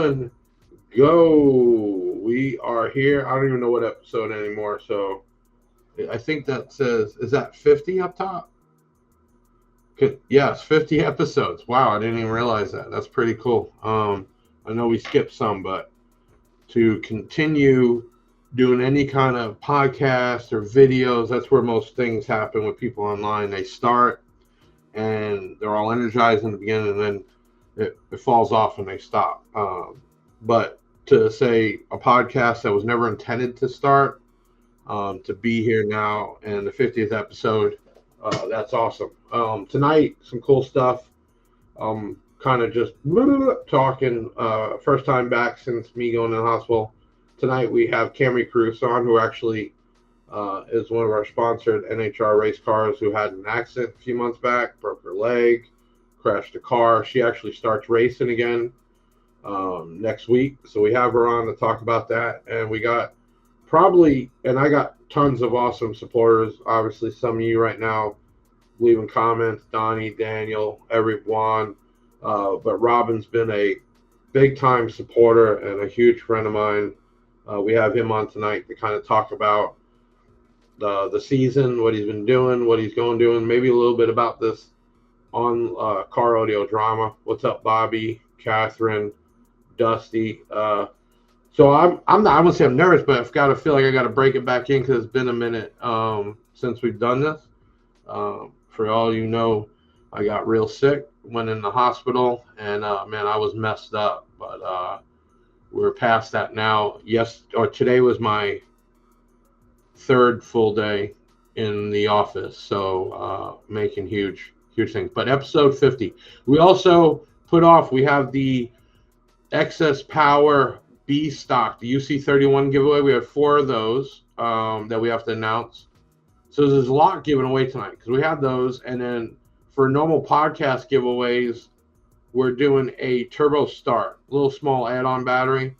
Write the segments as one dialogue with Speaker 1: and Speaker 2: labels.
Speaker 1: 1, go. We are here. I don't even know what episode anymore, so I think that says, is that 50 up top? Yes, 50 episodes. Wow, I didn't even realize that. That's pretty cool. I know we skipped some, but to continue doing any kind of podcast or videos, that's where most things happen with people online. They start and they're all energized in the beginning, and then it falls off and they stop. But to say a podcast that was never intended to start, to be here now and the 50th episode, that's awesome. Tonight, some cool stuff. Kind of just talking, first time back since me going to the hospital. Tonight we have Camrie Caruso on, who actually is one of our sponsored NHR race cars, who had an accident a few months back, broke her leg, crashed a car. She actually starts racing again next week. So we have her on to talk about that. And we got I got tons of awesome supporters. Obviously, some of you right now leaving comments, Donnie, Daniel, everyone. But Robin's been a big-time supporter and a huge friend of mine. We have him on tonight to kind of talk about the season, what he's been doing, what he's going doing, maybe a little bit about this on car audio drama. What's up, Bobby, Catherine, Dusty? So I'm not, I wouldn't say I'm nervous, but I've got to feel like I got to break it back in because it's been a minute since we've done this. For all you know, I got real sick, went in the hospital, and man, I was messed up. But we're past that now. Today was my third full day in the office, so making huge things. But episode 50, we also we have the excess power B stock, the UC31 giveaway. We have 4 of those that we have to announce. So there's a lot given away tonight because we have those. And then for normal podcast giveaways, we're doing a Turbo Start, little small add-on battery.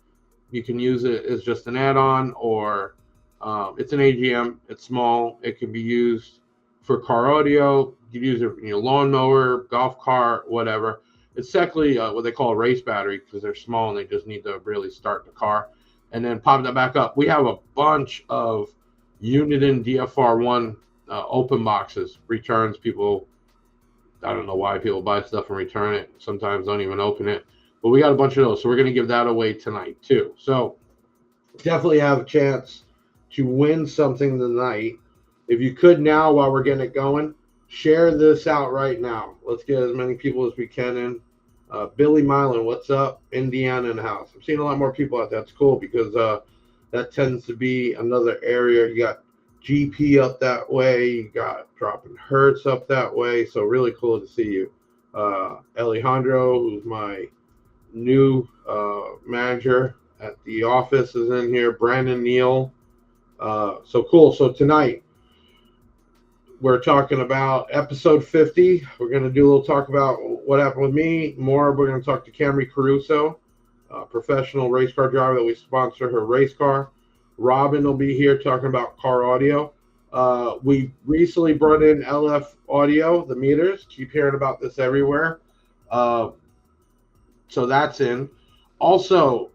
Speaker 1: You can use it as just an add-on, or it's an AGM. It's small. It can be used for car audio. You can use it in your lawnmower, golf cart, whatever. It's technically what they call a race battery because they're small and they just need to really start the car. And then pop that back up. We have a bunch of Uniden DFR1 open boxes, returns. People, I don't know why people buy stuff and return it. Sometimes don't even open it. But we got a bunch of those. So we're going to give that away tonight too. So definitely have a chance to win something tonight. If you could now, while we're getting it going, share this out right now. Let's get as many people as we can in. Billy Milan, what's up? Indiana in the house. I'm seeing a lot more people out there. That's cool because that tends to be another area. You got GP up that way. You got Dropping Hertz up that way. So really cool to see you. Alejandro, who's my new manager at the office, is in here. Brandon Neal. So cool. So tonight, we're talking about episode 50. We're going to do a little talk about what happened with me. More, we're going to talk to Camrie Caruso, a professional race car driver that we sponsor her race car. Robin will be here talking about car audio. We recently brought in LF Audio, the meters. Keep hearing about this everywhere. So that's in. Also,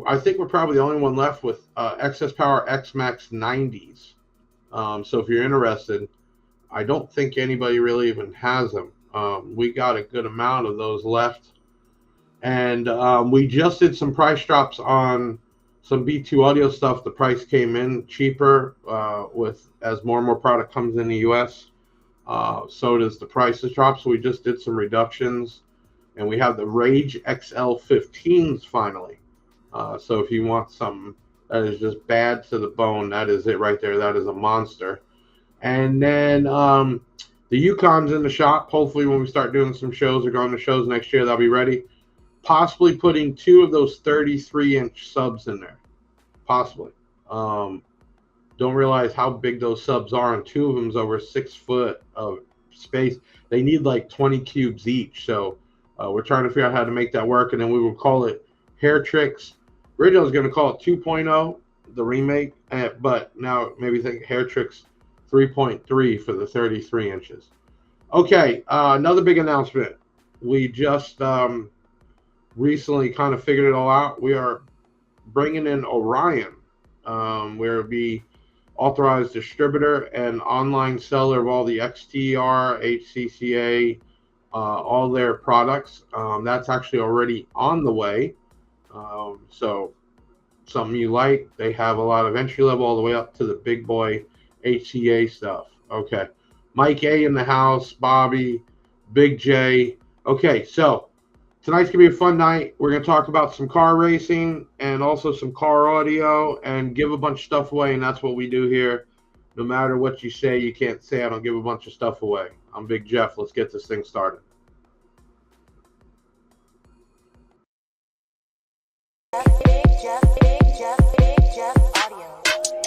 Speaker 1: I think we're probably the only one left with Excess Power X-Max 90s. So if you're interested, I don't think anybody really even has them. We got a good amount of those left. And we just did some price drops on some B2 audio stuff. The price came in cheaper as more and more product comes in the U.S. So does the prices drop. So we just did some reductions. And we have the Rage XL15s finally. So if you want something that is just bad to the bone, that is it right there. That is a monster. And then the Yukon's in the shop. Hopefully when we start doing some shows or going to shows next year, they'll be ready. Possibly putting 2 of those 33-inch subs in there. Possibly. Don't realize how big those subs are, and 2 of them's over 6 foot of space. They need like 20 cubes each. So we're trying to figure out how to make that work, and then we will call it Hair Tricks. Originally, I was going to call it 2.0, the remake, but now maybe think Hair Tricks 3.3 for the 33 inches. Okay, another big announcement. We just recently kind of figured it all out. We are bringing in Orion, where it'll be authorized distributor and online seller of all the XTR, HCCA, all their products. That's actually already on the way. So something you like. They have a lot of entry level all the way up to the big boy HCA stuff. Okay. Mike A in the house, Bobby, Big J. Okay, so tonight's going to be a fun night. We're going to talk about some car racing and also some car audio and give a bunch of stuff away, and that's what we do here. No matter what you say, you can't say I don't give a bunch of stuff away. I'm Big Jeff. Let's get this thing started.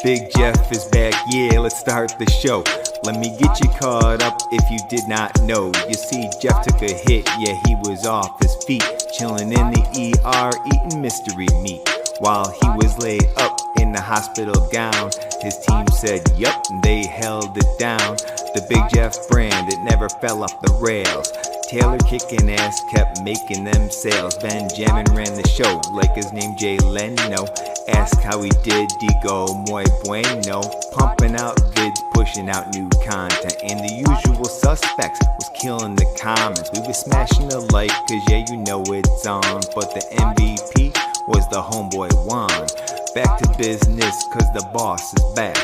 Speaker 2: Big Jeff is back, yeah, let's start the show. Let me get you caught up if you did not know. You see, Jeff took a hit, yeah, he was off his feet, chilling in the ER, eating mystery meat. While he was laid up in the hospital gown, his team said, yup, and they held it down. The Big Jeff brand, it never fell off the rails. Taylor kicking ass, kept making them sales. Benjamin ran the show like his name Jay Leno. Ask how he did, digo muy bueno. Pumping out vids, pushing out new content. And the usual suspects was killing the comments. We was smashing the like, cause yeah, you know it's on. But the MVP was the homeboy Juan. Back to business, cause the boss is back.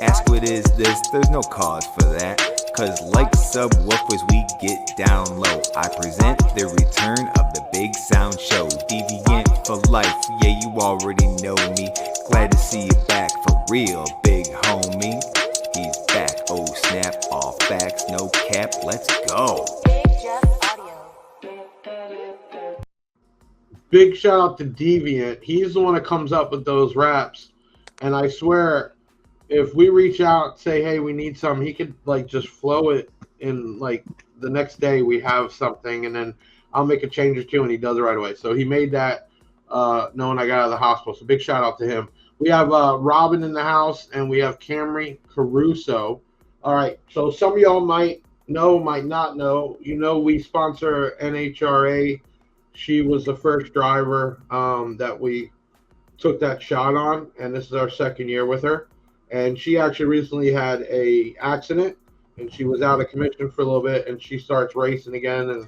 Speaker 2: Ask what is this, there's no cause for that. Cause like subwoofers we get down low. I present the return of the Big Sound Show. Deviant for life, yeah you already know me. Glad to see you back for real, big homie. He's back, oh snap, all facts, no cap, let's go.
Speaker 1: Big shout out to Deviant. He's the one that comes up with those raps. And I swear, if we reach out, say, hey, we need some, he could like just flow it in like the next day we have something, and then I'll make a change or two, and he does it right away. So he made that knowing I got out of the hospital. So big shout out to him. We have Robin in the house, and we have Camrie Caruso. All right, so some of y'all might know, might not know. You know, we sponsor NHRA. She was the first driver that we took that shot on, and this is our second year with her. And she actually recently had a accident, and she was out of commission for a little bit, and she starts racing again. And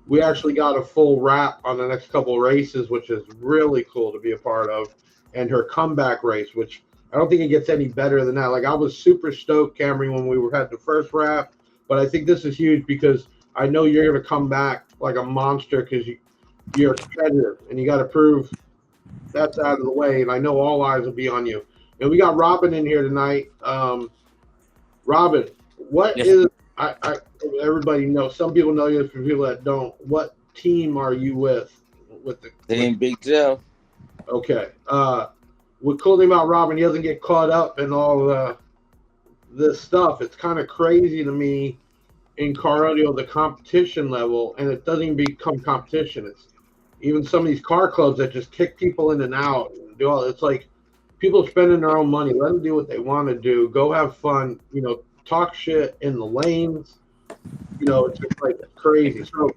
Speaker 1: we actually got a full wrap on the next couple of races, which is really cool to be a part of. And her comeback race, which I don't think it gets any better than that. Like, I was super stoked, Camrie, when we had the first wrap, but I think this is huge because I know you're going to come back like a monster because you're a competitor, and you got to prove that's out of the way. And I know all eyes will be on you. And we got Robin in here tonight. Robin, what is everybody knows? Some people know you, for people that don't. What team are you with the
Speaker 3: Team Big Jeff?
Speaker 1: Okay. What cool thing about Robin, he doesn't get caught up in all this stuff. It's kind of crazy to me in car audio, the competition level, and it doesn't even become competition. It's even some of these car clubs that just kick people in and out and do all. It's like people spending their own money. Let them do what they want to do. Go have fun. You know, talk shit in the lanes. You know, it's just like crazy. So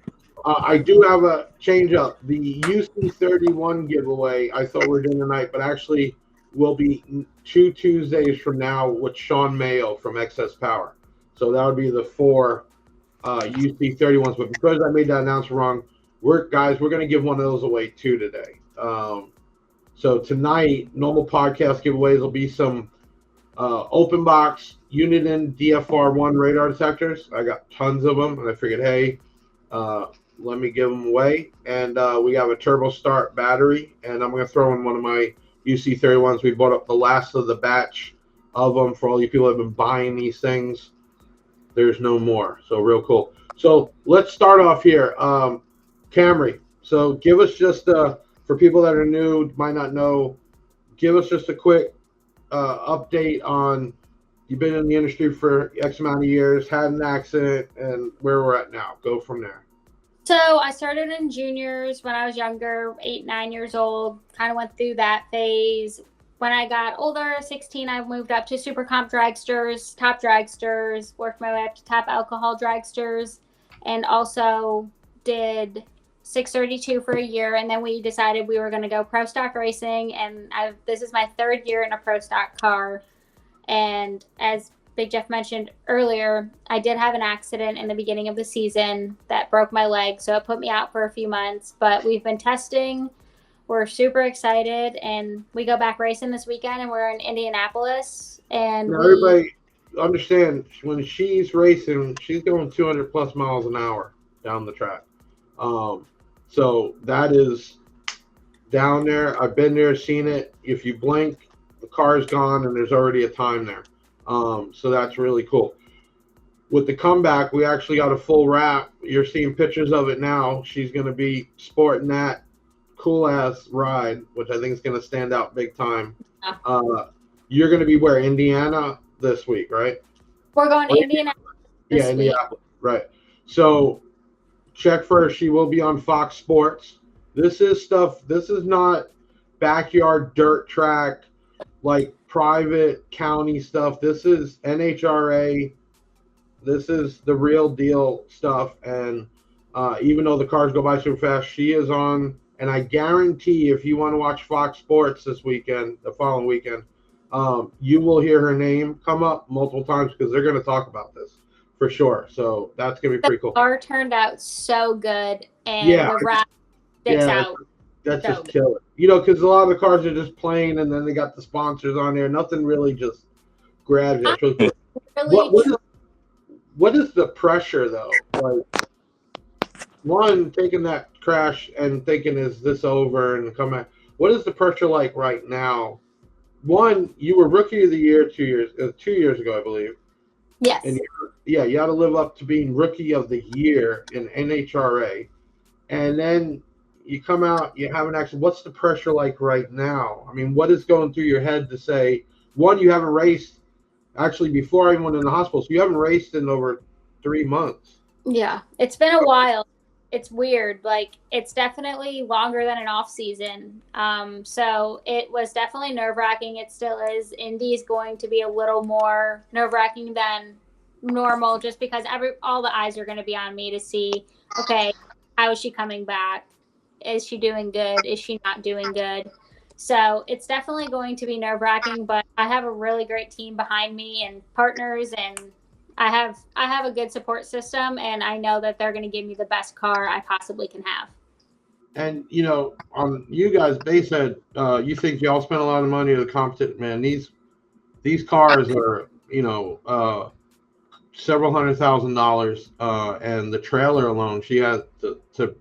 Speaker 1: I do have a change up. The UC31 giveaway I thought we were doing tonight, but actually will be 2 Tuesdays from now with Sean Mayo from Excess Power. So that would be the 4 UC31s. But because I made that announcement wrong, we're going to give one of those away too today. So tonight, normal podcast giveaways will be some open box Uniden DFR1 radar detectors. I got tons of them, and I figured, hey, let me give them away. And we have a turbo start battery, and I'm going to throw in one of my UC31s. We bought up the last of the batch of them for all you people that have been buying these things. There's no more, so real cool. So let's start off here. Camrie, so give us just for people that are new, might not know, give us just a quick update on, you've been in the industry for X amount of years, had an accident, and where we're at now. Go from there.
Speaker 4: So I started in juniors when I was younger, 8, 9 years old, kind of went through that phase. When I got older, 16, I moved up to super comp dragsters, top dragsters, worked my way up to top alcohol dragsters, and also did 632 for a year, and then we decided we were going to go pro stock racing. And this is my 3rd year in a pro stock car. And as Big Jeff mentioned earlier, I did have an accident in the beginning of the season that broke my leg, so it put me out for a few months. But we've been testing. We're super excited, and we go back racing this weekend, and we're in Indianapolis. And
Speaker 1: now, everybody understand, when she's racing, she's going 200 plus miles an hour down the track. So that is down there. I've been there, seen it. If you blink, the car's gone, and there's already a time there. So that's really cool. With the comeback, we actually got a full wrap. You're seeing pictures of it now. She's going to be sporting that cool-ass ride, which I think is going to stand out big time. You're going to be where? Indiana this week, right?
Speaker 4: We're going to Indianapolis this week.
Speaker 1: Indianapolis, right. So check for her. She will be on Fox Sports. This is not backyard dirt track, like private county stuff. This is NHRA. This is the real deal stuff. And even though the cars go by super fast, she is on. And I guarantee if you want to watch Fox Sports this weekend, the following weekend, you will hear her name come up multiple times because they're going to talk about this for sure. So that's going to be pretty cool.
Speaker 4: The car turned out so good, and the wrap sticks out.
Speaker 1: That's just killer. You know, because a lot of the cars are just plain, and then they got the sponsors on there. Nothing really just grabs it. What is the pressure, though? Like, one, taking that crash and thinking, is this over, and come back. What is the pressure like right now? One, you were Rookie of the Year 2 years ago, I believe.
Speaker 4: Yes.
Speaker 1: And you got to live up to being Rookie of the Year in NHRA. And then you come out, you have an accident. What's the pressure like right now? I mean, what is going through your head to say, one, you haven't raced, actually before I went in the hospital, so you haven't raced in over 3 months.
Speaker 4: Yeah, it's been a while. It's weird. Like, it's definitely longer than an off season. So it was definitely nerve-wracking. It still is. Indy is going to be a little more nerve-wracking than normal, just because all the eyes are going to be on me to see, okay, how is she coming back? Is she doing good? Is she not doing good? So it's definitely going to be nerve-wracking, but I have a really great team behind me and partners, and I have a good support system, and I know that they're going to give me the best car I possibly can have.
Speaker 1: And, you know, on you guys, they said you think y'all spend a lot of money to the competition. Man, these cars are, you know, several $100,000, and the trailer alone, she has to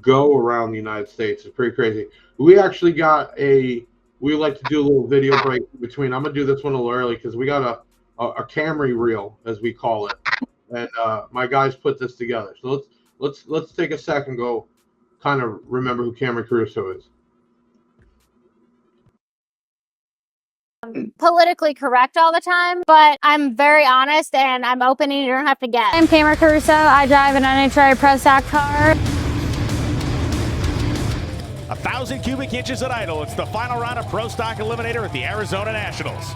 Speaker 1: go around the United States is pretty crazy. We actually got we like to do a little video break between. I'm going to do this one a little early because we got a Camrie reel, as we call it, and my guys put this together. So let's take a second, go kind of remember who Camrie Caruso is.
Speaker 3: Politically correct all the time, but I'm very honest and I'm open, and you don't have to guess. I'm Camrie Caruso. I drive an NHRA Pro Stock car.
Speaker 5: 1,000 cubic inches at idle. It's the final round of Pro Stock Eliminator at the Arizona Nationals.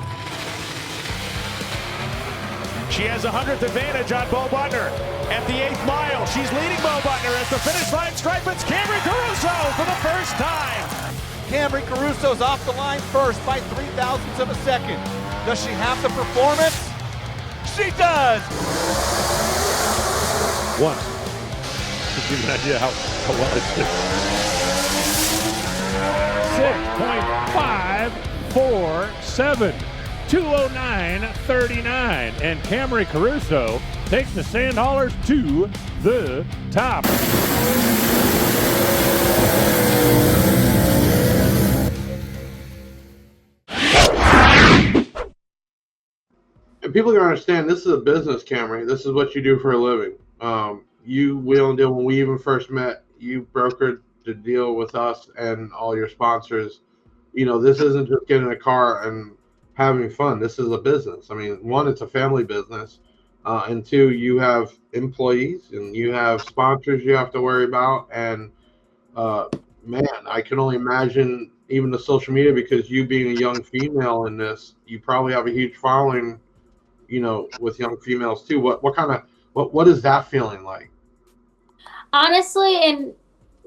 Speaker 5: She has a 100th advantage on Bo Butner. At the 8th mile, she's leading Bo Butner as the finish line stripe. It's Camrie Caruso for the first time.
Speaker 6: Camrie Caruso's off the line first by 0.03 of a second. Does she have the performance? She does!
Speaker 7: One. To give you an idea how well it's doing. 6.547. 209.39, and Camrie Caruso takes the sand haulers to the top.
Speaker 1: And people can understand this is a business, Camrie. This is what you do for a living. You wheel and deal. When we even first met, you brokered the deal with us and all your sponsors. You know, this isn't just getting a car and having fun. This is a business. I mean, one, it's a family business, and two, you have employees and you have sponsors you have to worry about. And man, I can only imagine even the social media, because you being a young female in this, you probably have a huge following, you know, with young females too. What is that feeling like?
Speaker 4: Honestly, and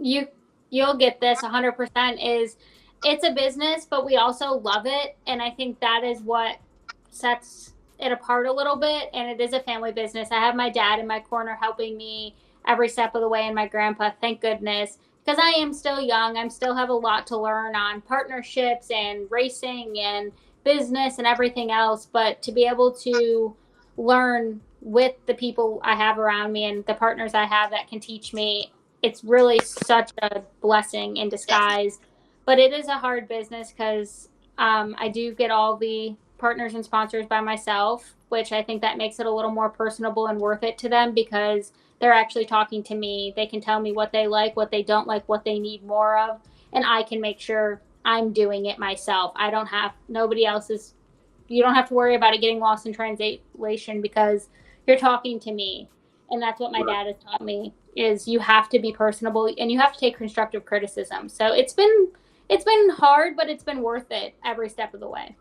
Speaker 4: you'll get this 100% is it's a business, but we also love it. And I think that is what sets it apart a little bit. And it is a family business. I have my dad in my corner helping me every step of the way, and my grandpa, thank goodness, because I am still young. I still have a lot to learn on partnerships and racing and business and everything else. But to be able to learn with the people I have around me and the partners I have that can teach me, it's really such a blessing in disguise. But it is a hard business because I do get all the partners and sponsors by myself, which I think that makes it a little more personable and worth it to them because they're actually talking to me. They can tell me what they like, what they don't like, what they need more of, and I can make sure I'm doing it myself. Nobody else is, you don't have to worry about it getting lost in translation because you're talking to me. And that's what my dad has taught me is you have to be personable and you have to take constructive criticism. So it's been hard, but it's been worth it every step of the way.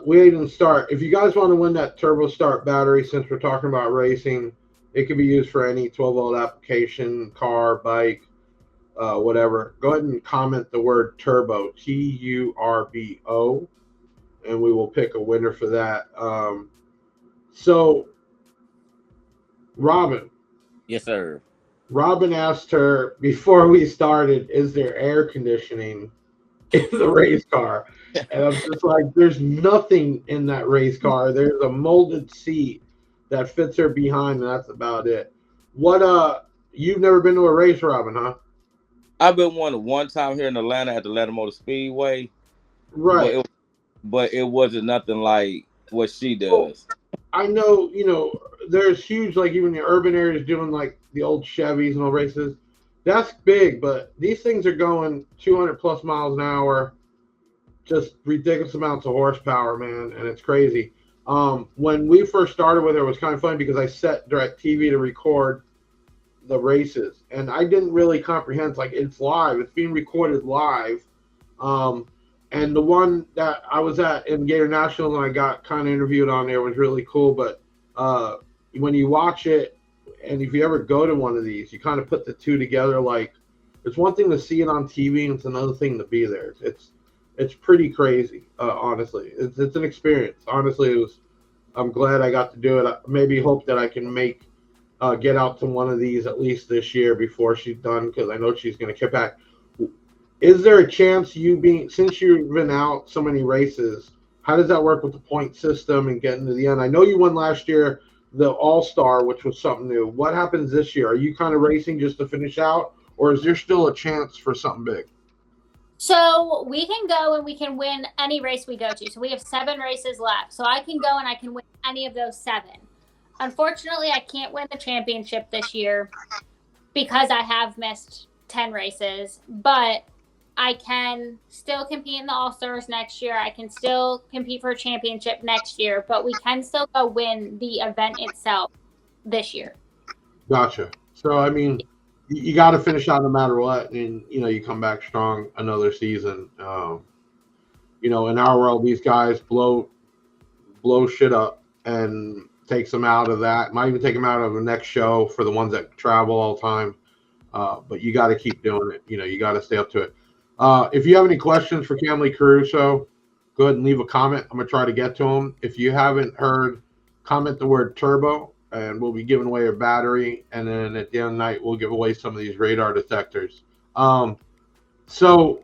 Speaker 1: We didn't start. If you guys want to win that Turbo Start battery, since we're talking about racing, it can be used for any 12-volt application, car, bike, whatever. Go ahead and comment the word turbo, Turbo, and we will pick a winner for that. So, Robin.
Speaker 8: Yes, sir.
Speaker 1: Robin asked her before we started, is there air conditioning in the race car? And I'm just like, there's nothing in that race car. There's a molded seat that fits her behind, and that's about it. You've never been to a race, Robin, huh?
Speaker 8: I've been one time here in Atlanta at the Atlanta Motor Speedway.
Speaker 1: Right.
Speaker 8: But it wasn't nothing like what she does.
Speaker 1: I know, there's huge, like even the urban areas doing like the old Chevys and all races. That's big, but these things are going 200 plus miles an hour, just ridiculous amounts of horsepower, man, and it's crazy. When we first started with it, it was kind of funny because I set DirecTV to record the races, and I didn't really comprehend, like, it's live. It's being recorded live. And the one that I was at in Gator National and I got kind of interviewed on there was really cool, but when you watch it, and if you ever go to one of these, you kind of put the two together. Like, it's one thing to see it on TV, and it's another thing to be there. It's pretty crazy, honestly. It's an experience. Honestly, I'm glad I got to do it. I maybe hope that I can get out to one of these at least this year before she's done, because I know she's going to get back. Is there a chance since you've been out so many races, how does that work with the point system and getting to the end? I know you won last year the All-Star, which was something new. What happens this year? Are you kind of racing just to finish out, or is there still a chance for something big?
Speaker 4: So we can go and we can win any race we go to. So we have 7 races left. So I can go and I can win any of those 7. Unfortunately, I can't win the championship this year because I have missed 10 races, but I can still compete in the All-Stars next year. I can still compete for a championship next year, but we can still go win the event itself this year.
Speaker 1: Gotcha. So, I mean, you got to finish out no matter what, and, you come back strong another season. In our world, these guys blow shit up and takes them out of that. Might even take them out of the next show for the ones that travel all the time. But you got to keep doing it. You got to stay up to it. If you have any questions for Camrie Caruso, go ahead and leave a comment. I'm going to try to get to them. If you haven't heard, comment the word turbo, and we'll be giving away a battery. And then at the end of the night, we'll give away some of these radar detectors. So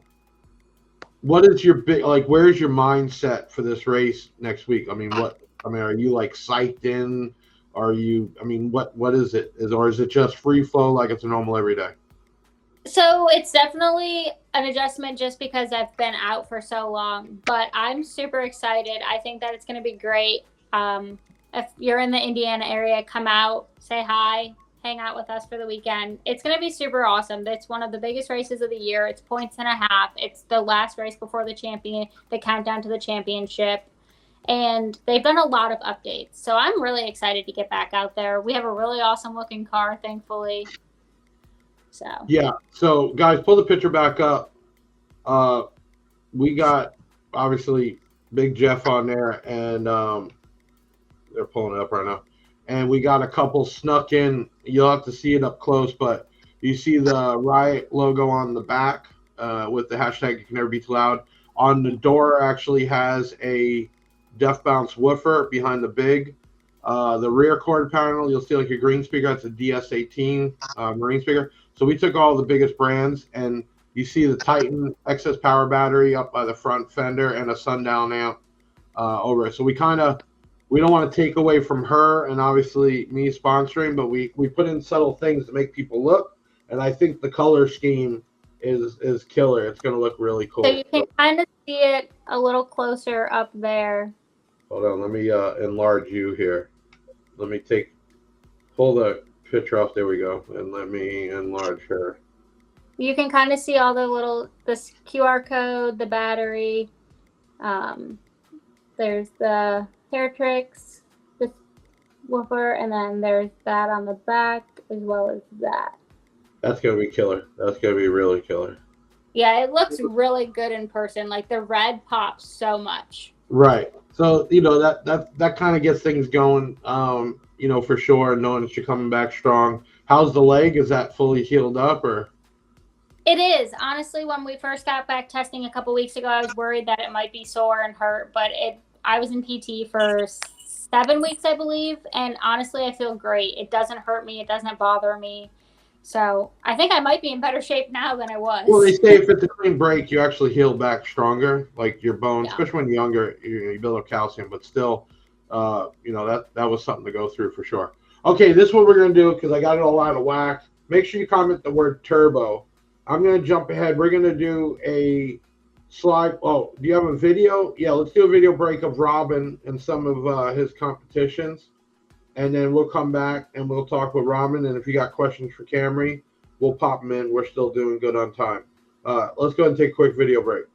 Speaker 1: what is your where's your mindset for this race next week? Are you like psyched in? What is it? Or is it just free flow like it's a normal every day?
Speaker 4: So it's definitely an adjustment just because I've been out for so long, but I'm super excited. I think that it's going to be great. If you're in the Indiana area, come out, say hi, hang out with us for the weekend. It's going to be super awesome. It's one of the biggest races of the year. It's 1.5 points. It's the last race before the countdown to the championship. And they've done a lot of updates. So I'm really excited to get back out there. We have a really awesome looking car, thankfully. So yeah. So guys, pull the picture back up.
Speaker 1: We got obviously Big Jeff on there, and they're pulling it up right now. And we got a couple snuck in. You'll have to see it up close, but You see the Riot logo on the back with the hashtag "You Can Never Be Too Loud." On the door, actually has a Def Bounce woofer behind the big. The rear quarter panel, you'll see like a green speaker. That's a DS18 Marine speaker. So we took all the biggest brands, and you see the Titan excess power battery up by the front fender and a sundown amp over it. So we don't want to take away from her and obviously me sponsoring, but we put in subtle things to make people look. And I think the color scheme is killer. It's going to look really cool.
Speaker 4: So you can kind of see it a little closer up there.
Speaker 1: Hold on, let me enlarge you here. Let me pull the picture off. There we go. And let me enlarge her.
Speaker 4: You can kind of see all this QR code, the battery. There's the hair tricks, this woofer, and then there's that on the back as well as that.
Speaker 1: That's going to be killer. That's going to be really killer.
Speaker 4: Yeah, it looks really good in person. Like the red pops so much.
Speaker 1: Right. So, that kind of gets things going, for sure, knowing that you're coming back strong. How's the leg? Is that fully healed up or?
Speaker 4: It is. Honestly, when we first got back testing a couple weeks ago, I was worried that it might be sore and hurt, but I was in PT for 7 weeks, I believe, and honestly, I feel great. It doesn't hurt me. It doesn't bother me. So I think I might be in better shape now than I was.
Speaker 1: Well, they say if it's a clean break, you actually heal back stronger, like your bones, especially when you're younger, you build up calcium, but still, that was something to go through for sure. Okay, this is what we're going to do because I got it all out of whack. Make sure you comment the word turbo. I'm going to jump ahead. We're going to do a slide. Oh, do you have a video? Yeah, let's do a video break of Robin and some of his competitions. And then we'll come back and we'll talk with Robin. And if you got questions for Camrie, we'll pop them in. We're still doing good on time. Let's go ahead and take a quick video break.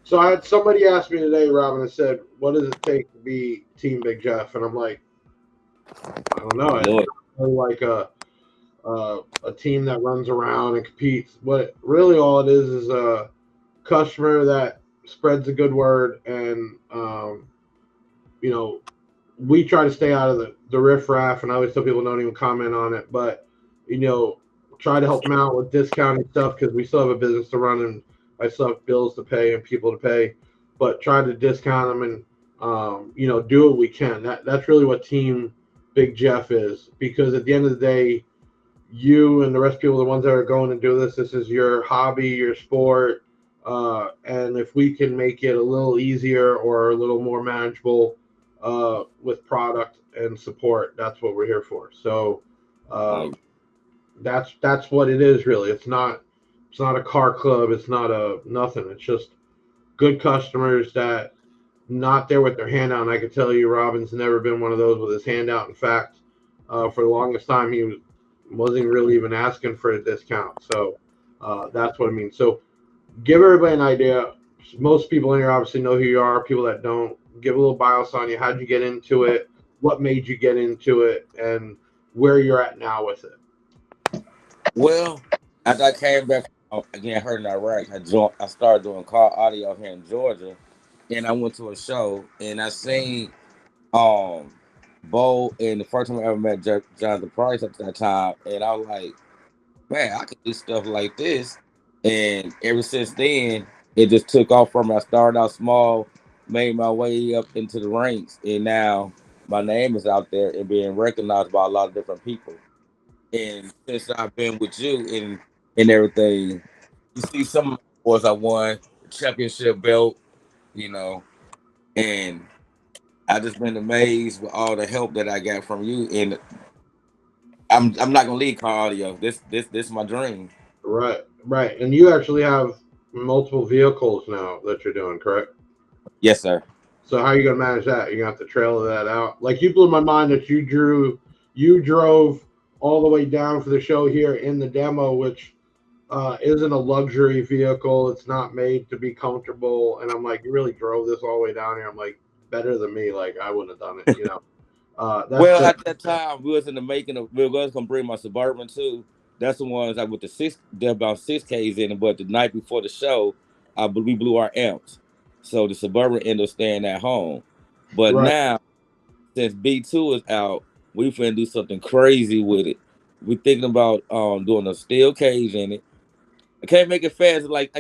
Speaker 1: So I had somebody ask me today, Robin, and said, what does it take to be Team Big Jeff? And I'm like, I don't know. It's like a team that runs around and competes. What really all it is a customer that spreads a good word. And, we try to stay out of the riffraff. And I always tell people don't even comment on it. But, try to help them out with discounting stuff because we still have a business to run and I still have bills to pay and people to pay, but try to discount them and, do what we can. That's really what Team Big Jeff is, because at the end of the day, you and the rest of people, the ones that are going to do this is your hobby, your sport. And if we can make it a little easier or a little more manageable with product and support, that's what we're here for. So that's what it is really. It's not a car club. It's not nothing. It's just good customers that not there with their hand out. And I can tell you, Robin's never been one of those with his hand out. In fact, for the longest time, he wasn't really even asking for a discount. So that's what I mean. So give everybody an idea. Most people in here obviously know who you are. People that don't, give a little bios on you. How'd you get into it? What made you get into it? And where you're at now with it.
Speaker 8: Well, as I came back, again, heard in Iraq, I started doing car audio here in Georgia, and I went to a show, and I seen Bo, and the first time I ever met Jonathan Price at that time, and I was like, man, I could do stuff like this, and ever since then, it just took off from me. I started out small, made my way up into the ranks, and now my name is out there and being recognized by a lot of different people. And since I've been with you and everything, you see some of the awards I won, the championship belt, you know, and I just been amazed with all the help that I got from you. And I'm not gonna leave car audio. This is my dream.
Speaker 1: Right, right. And you actually have multiple vehicles now that you're doing, correct?
Speaker 8: Yes, sir.
Speaker 1: So how are you gonna manage that? You're gonna have to trailer that out. Like, you blew my mind that you drove all the way down for the show here in the demo, which isn't a luxury vehicle. It's not made to be comfortable. And I'm like, you really drove this all the way down here. I'm like, better than me. Like, I wouldn't have done it, you know.
Speaker 8: Well, at that time, we was in the making of. We was gonna bring my Suburban too. That's the ones I with the six. They're about 6Ks in it. But the night before the show, we blew our amps, so the Suburban ended up staying at home. But
Speaker 1: Right.
Speaker 8: now, since B2 is out, we finna do something crazy with it. We thinking about doing a steel cage in it. I can't make it fast like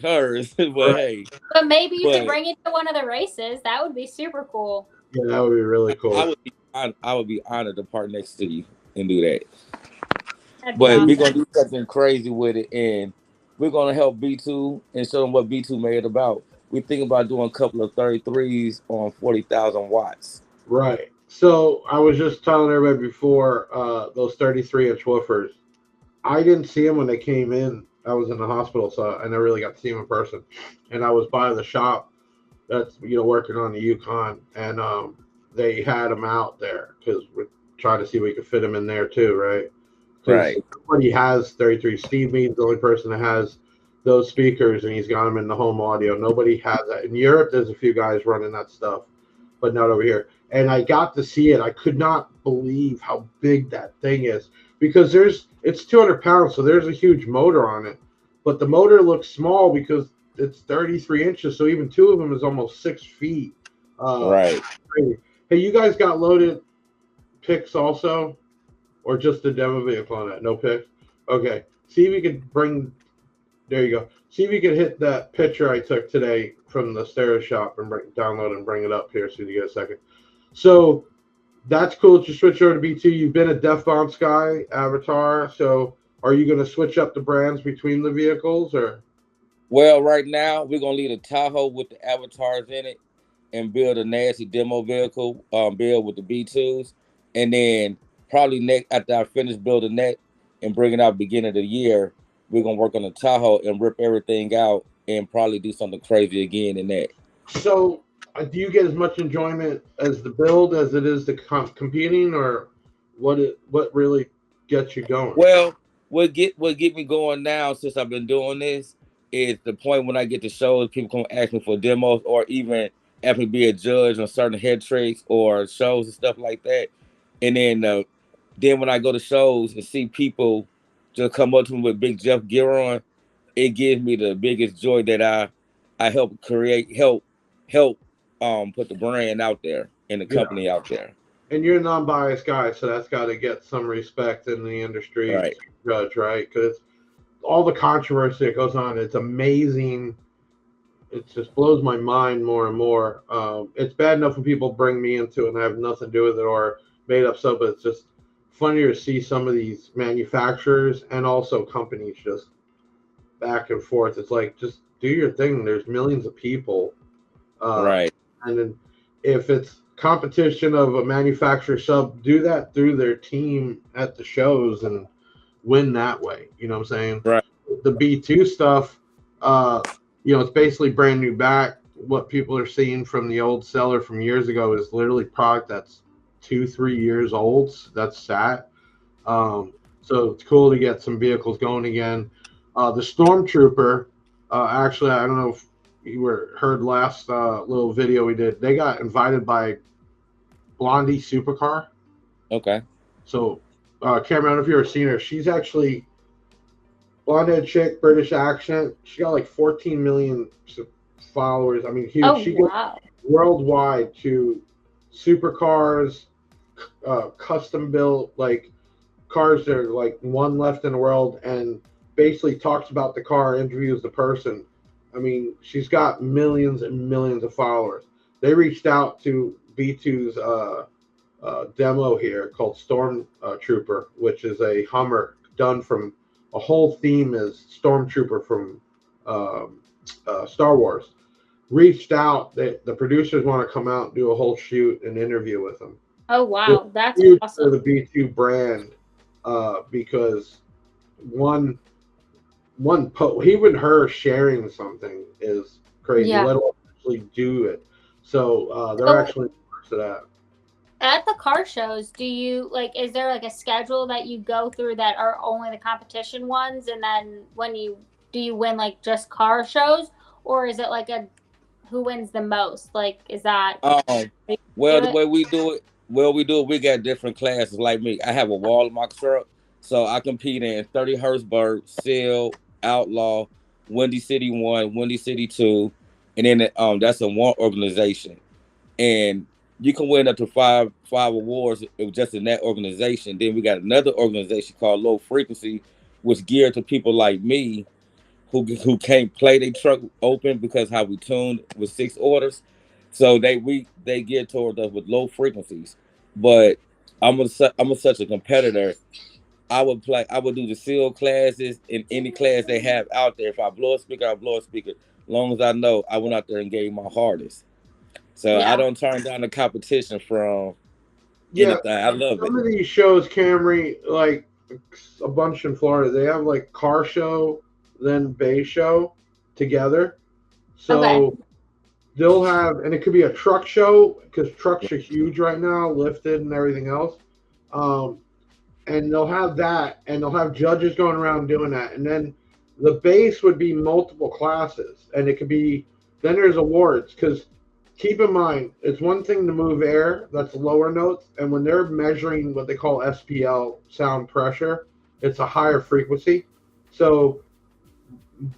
Speaker 8: hers, but
Speaker 1: Right.
Speaker 8: hey.
Speaker 4: But maybe you could bring it to one of the races. That would be super cool.
Speaker 1: Yeah, that would be really cool.
Speaker 8: I would be honored to part next to you and do that.
Speaker 4: That'd be
Speaker 8: But
Speaker 4: awesome.
Speaker 8: we're gonna do something crazy with it, and we're gonna help B2 and show them what B2 made about. We're thinking about doing a couple of 33s on 40,000 watts.
Speaker 1: Right. So I was just telling everybody before, those 33-inch woofers, I didn't see them when they came in. I was in the hospital, so I never really got to see them in person. And I was by the shop that's, working on the Yukon, and they had them out there because we're trying to see if we could fit them in there too, right?
Speaker 8: Right.
Speaker 1: Nobody has 33. Steve Mead's the only person that has those speakers, and he's got them in the home audio. Nobody has that. In Europe, there's a few guys running that stuff, but not over here. And I got to see it. I could not believe how big that thing is, because it's 200 pounds, so there's a huge motor on it. But the motor looks small because it's 33 inches, so even two of them is almost 6 feet.
Speaker 8: Right.
Speaker 1: Hey, you guys got loaded picks also? Or just the demo vehicle on that? No picks? Okay. See if you could bring... There you go. See if you could hit that picture I took today from the stereo shop and download and bring it up here so you get a second. So that's cool that you switch over to B2. You've been a Def Bounce guy, Avatar. So are you going to switch up the brands between the vehicles, or?
Speaker 8: Well, right now we're gonna leave a Tahoe with the avatars in it and build a nasty demo vehicle, build with the B2s, and then probably next after I finish building that and bring it out beginning of the year, we're gonna work on the Tahoe and rip everything out and probably do something crazy again in that.
Speaker 1: So do you get as much enjoyment as the build as it is the competing, or what really gets you going?
Speaker 8: Well, what get me going now, since I've been doing this, is the point when I get to shows, people come ask me for demos or even ask me to be a judge on certain head tricks or shows and stuff like that. And then when I go to shows and see people just come up to me with big Jeff gear on, it gives me the biggest joy that I help put the brand out there and the company out there.
Speaker 1: And you're a non-biased guy, so that's got to get some respect in the industry,
Speaker 8: right?
Speaker 1: Judge, right? Because all the controversy that goes on, it's amazing. It just blows my mind more and more. It's bad enough when people bring me into it and I have nothing to do with it or made up stuff, but it's just funnier to see some of these manufacturers and also companies just back and forth. It's like, just do your thing. There's millions of people.
Speaker 8: Right.
Speaker 1: And then if it's competition of a manufacturer sub, do that through their team at the shows and win that way. You know what I'm saying?
Speaker 8: Right.
Speaker 1: The B2 stuff, it's basically brand new back. What people are seeing from the old seller from years ago is literally product that's 2-3 years old. That's sad. So it's cool to get some vehicles going again. The Stormtrooper, actually, I don't know if you heard last little video we did. They got invited by Blondie Supercar.
Speaker 8: Okay.
Speaker 1: So, Camrie, I don't know if you've ever seen her. She's actually blonde-haired chick, British accent. She got like 14 million followers. I mean, huge.
Speaker 4: Oh,
Speaker 1: she
Speaker 4: wow.
Speaker 1: goes worldwide to supercars, custom built, like cars that are like one left in the world, and basically talks about the car, interviews the person. I mean, she's got millions and millions of followers. They reached out to B2's demo here called Storm Trooper, which is a Hummer done from a whole theme is Stormtrooper from Star Wars. Reached out, the producers want to come out and do a whole shoot and interview with them.
Speaker 4: Oh wow, that's
Speaker 1: huge
Speaker 4: awesome.
Speaker 1: for the B2 brand because even her sharing something is crazy.
Speaker 4: Yeah.
Speaker 1: Let alone actually do it. So they're actually to that.
Speaker 4: At the car shows, do you is there like a schedule that you go through that are only the competition ones, and then do you win like just car shows, or is it like a who wins the most? Like, is that
Speaker 8: well, the way we do it, we got different classes. Like me, I have a wall in my truck, so I compete in 30 Hertzberg, Seal, Outlaw, Windy City 1, Windy City 2, and then that's in one organization, and you can win up to five awards just in that organization. Then we got another organization called Low Frequency, which geared to people like me who can't play their truck open because how we tuned with 6 orders. So they geared toward us with low frequencies. But I'm such a competitor. I would do the seal classes in any class they have out there. If I blow a speaker, I blow a speaker. As long as I know I went out there and gave my hardest. So I don't turn down the competition from anything. I love it.
Speaker 1: Some of these shows, Camrie, like a bunch in Florida, they have like car show, then bay show together. So they'll have, and it could be a truck show because trucks are huge right now, lifted and everything else. And they'll have that, and they'll have judges going around doing that. And then the base would be multiple classes, and it could be, then there's awards because keep in mind, it's one thing to move air, that's lower notes, and when they're measuring what they call SPL, sound pressure, it's a higher frequency. So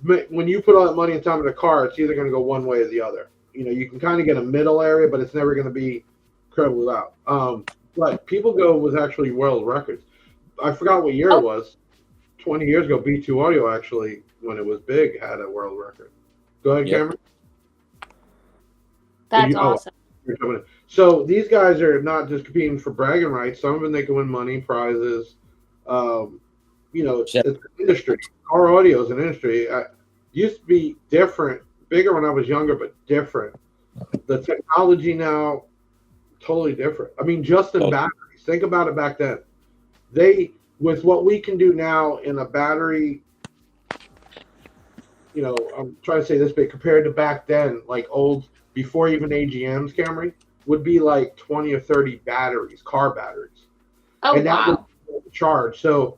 Speaker 1: when you put all that money and time in a car, it's either going to go one way or the other. You can kind of get a middle area, but it's never going to be incredibly loud. But people go with actually world records. I forgot what year it was. 20 years ago, B2 Audio actually, when it was big, had a world record. Go ahead, Camrie.
Speaker 4: That's awesome.
Speaker 1: So these guys are not just competing for bragging rights. Some of them, they can win money, prizes. It's an industry. Car audio is an industry. Used to be different, bigger when I was younger, but different. The technology now, totally different. I mean, just in batteries. Think about it back then. With what we can do now in a battery, I'm trying to say this big, compared to back then, like old, before even AGMs, Camrie, would be like 20 or 30 batteries, car batteries. And that was charged. So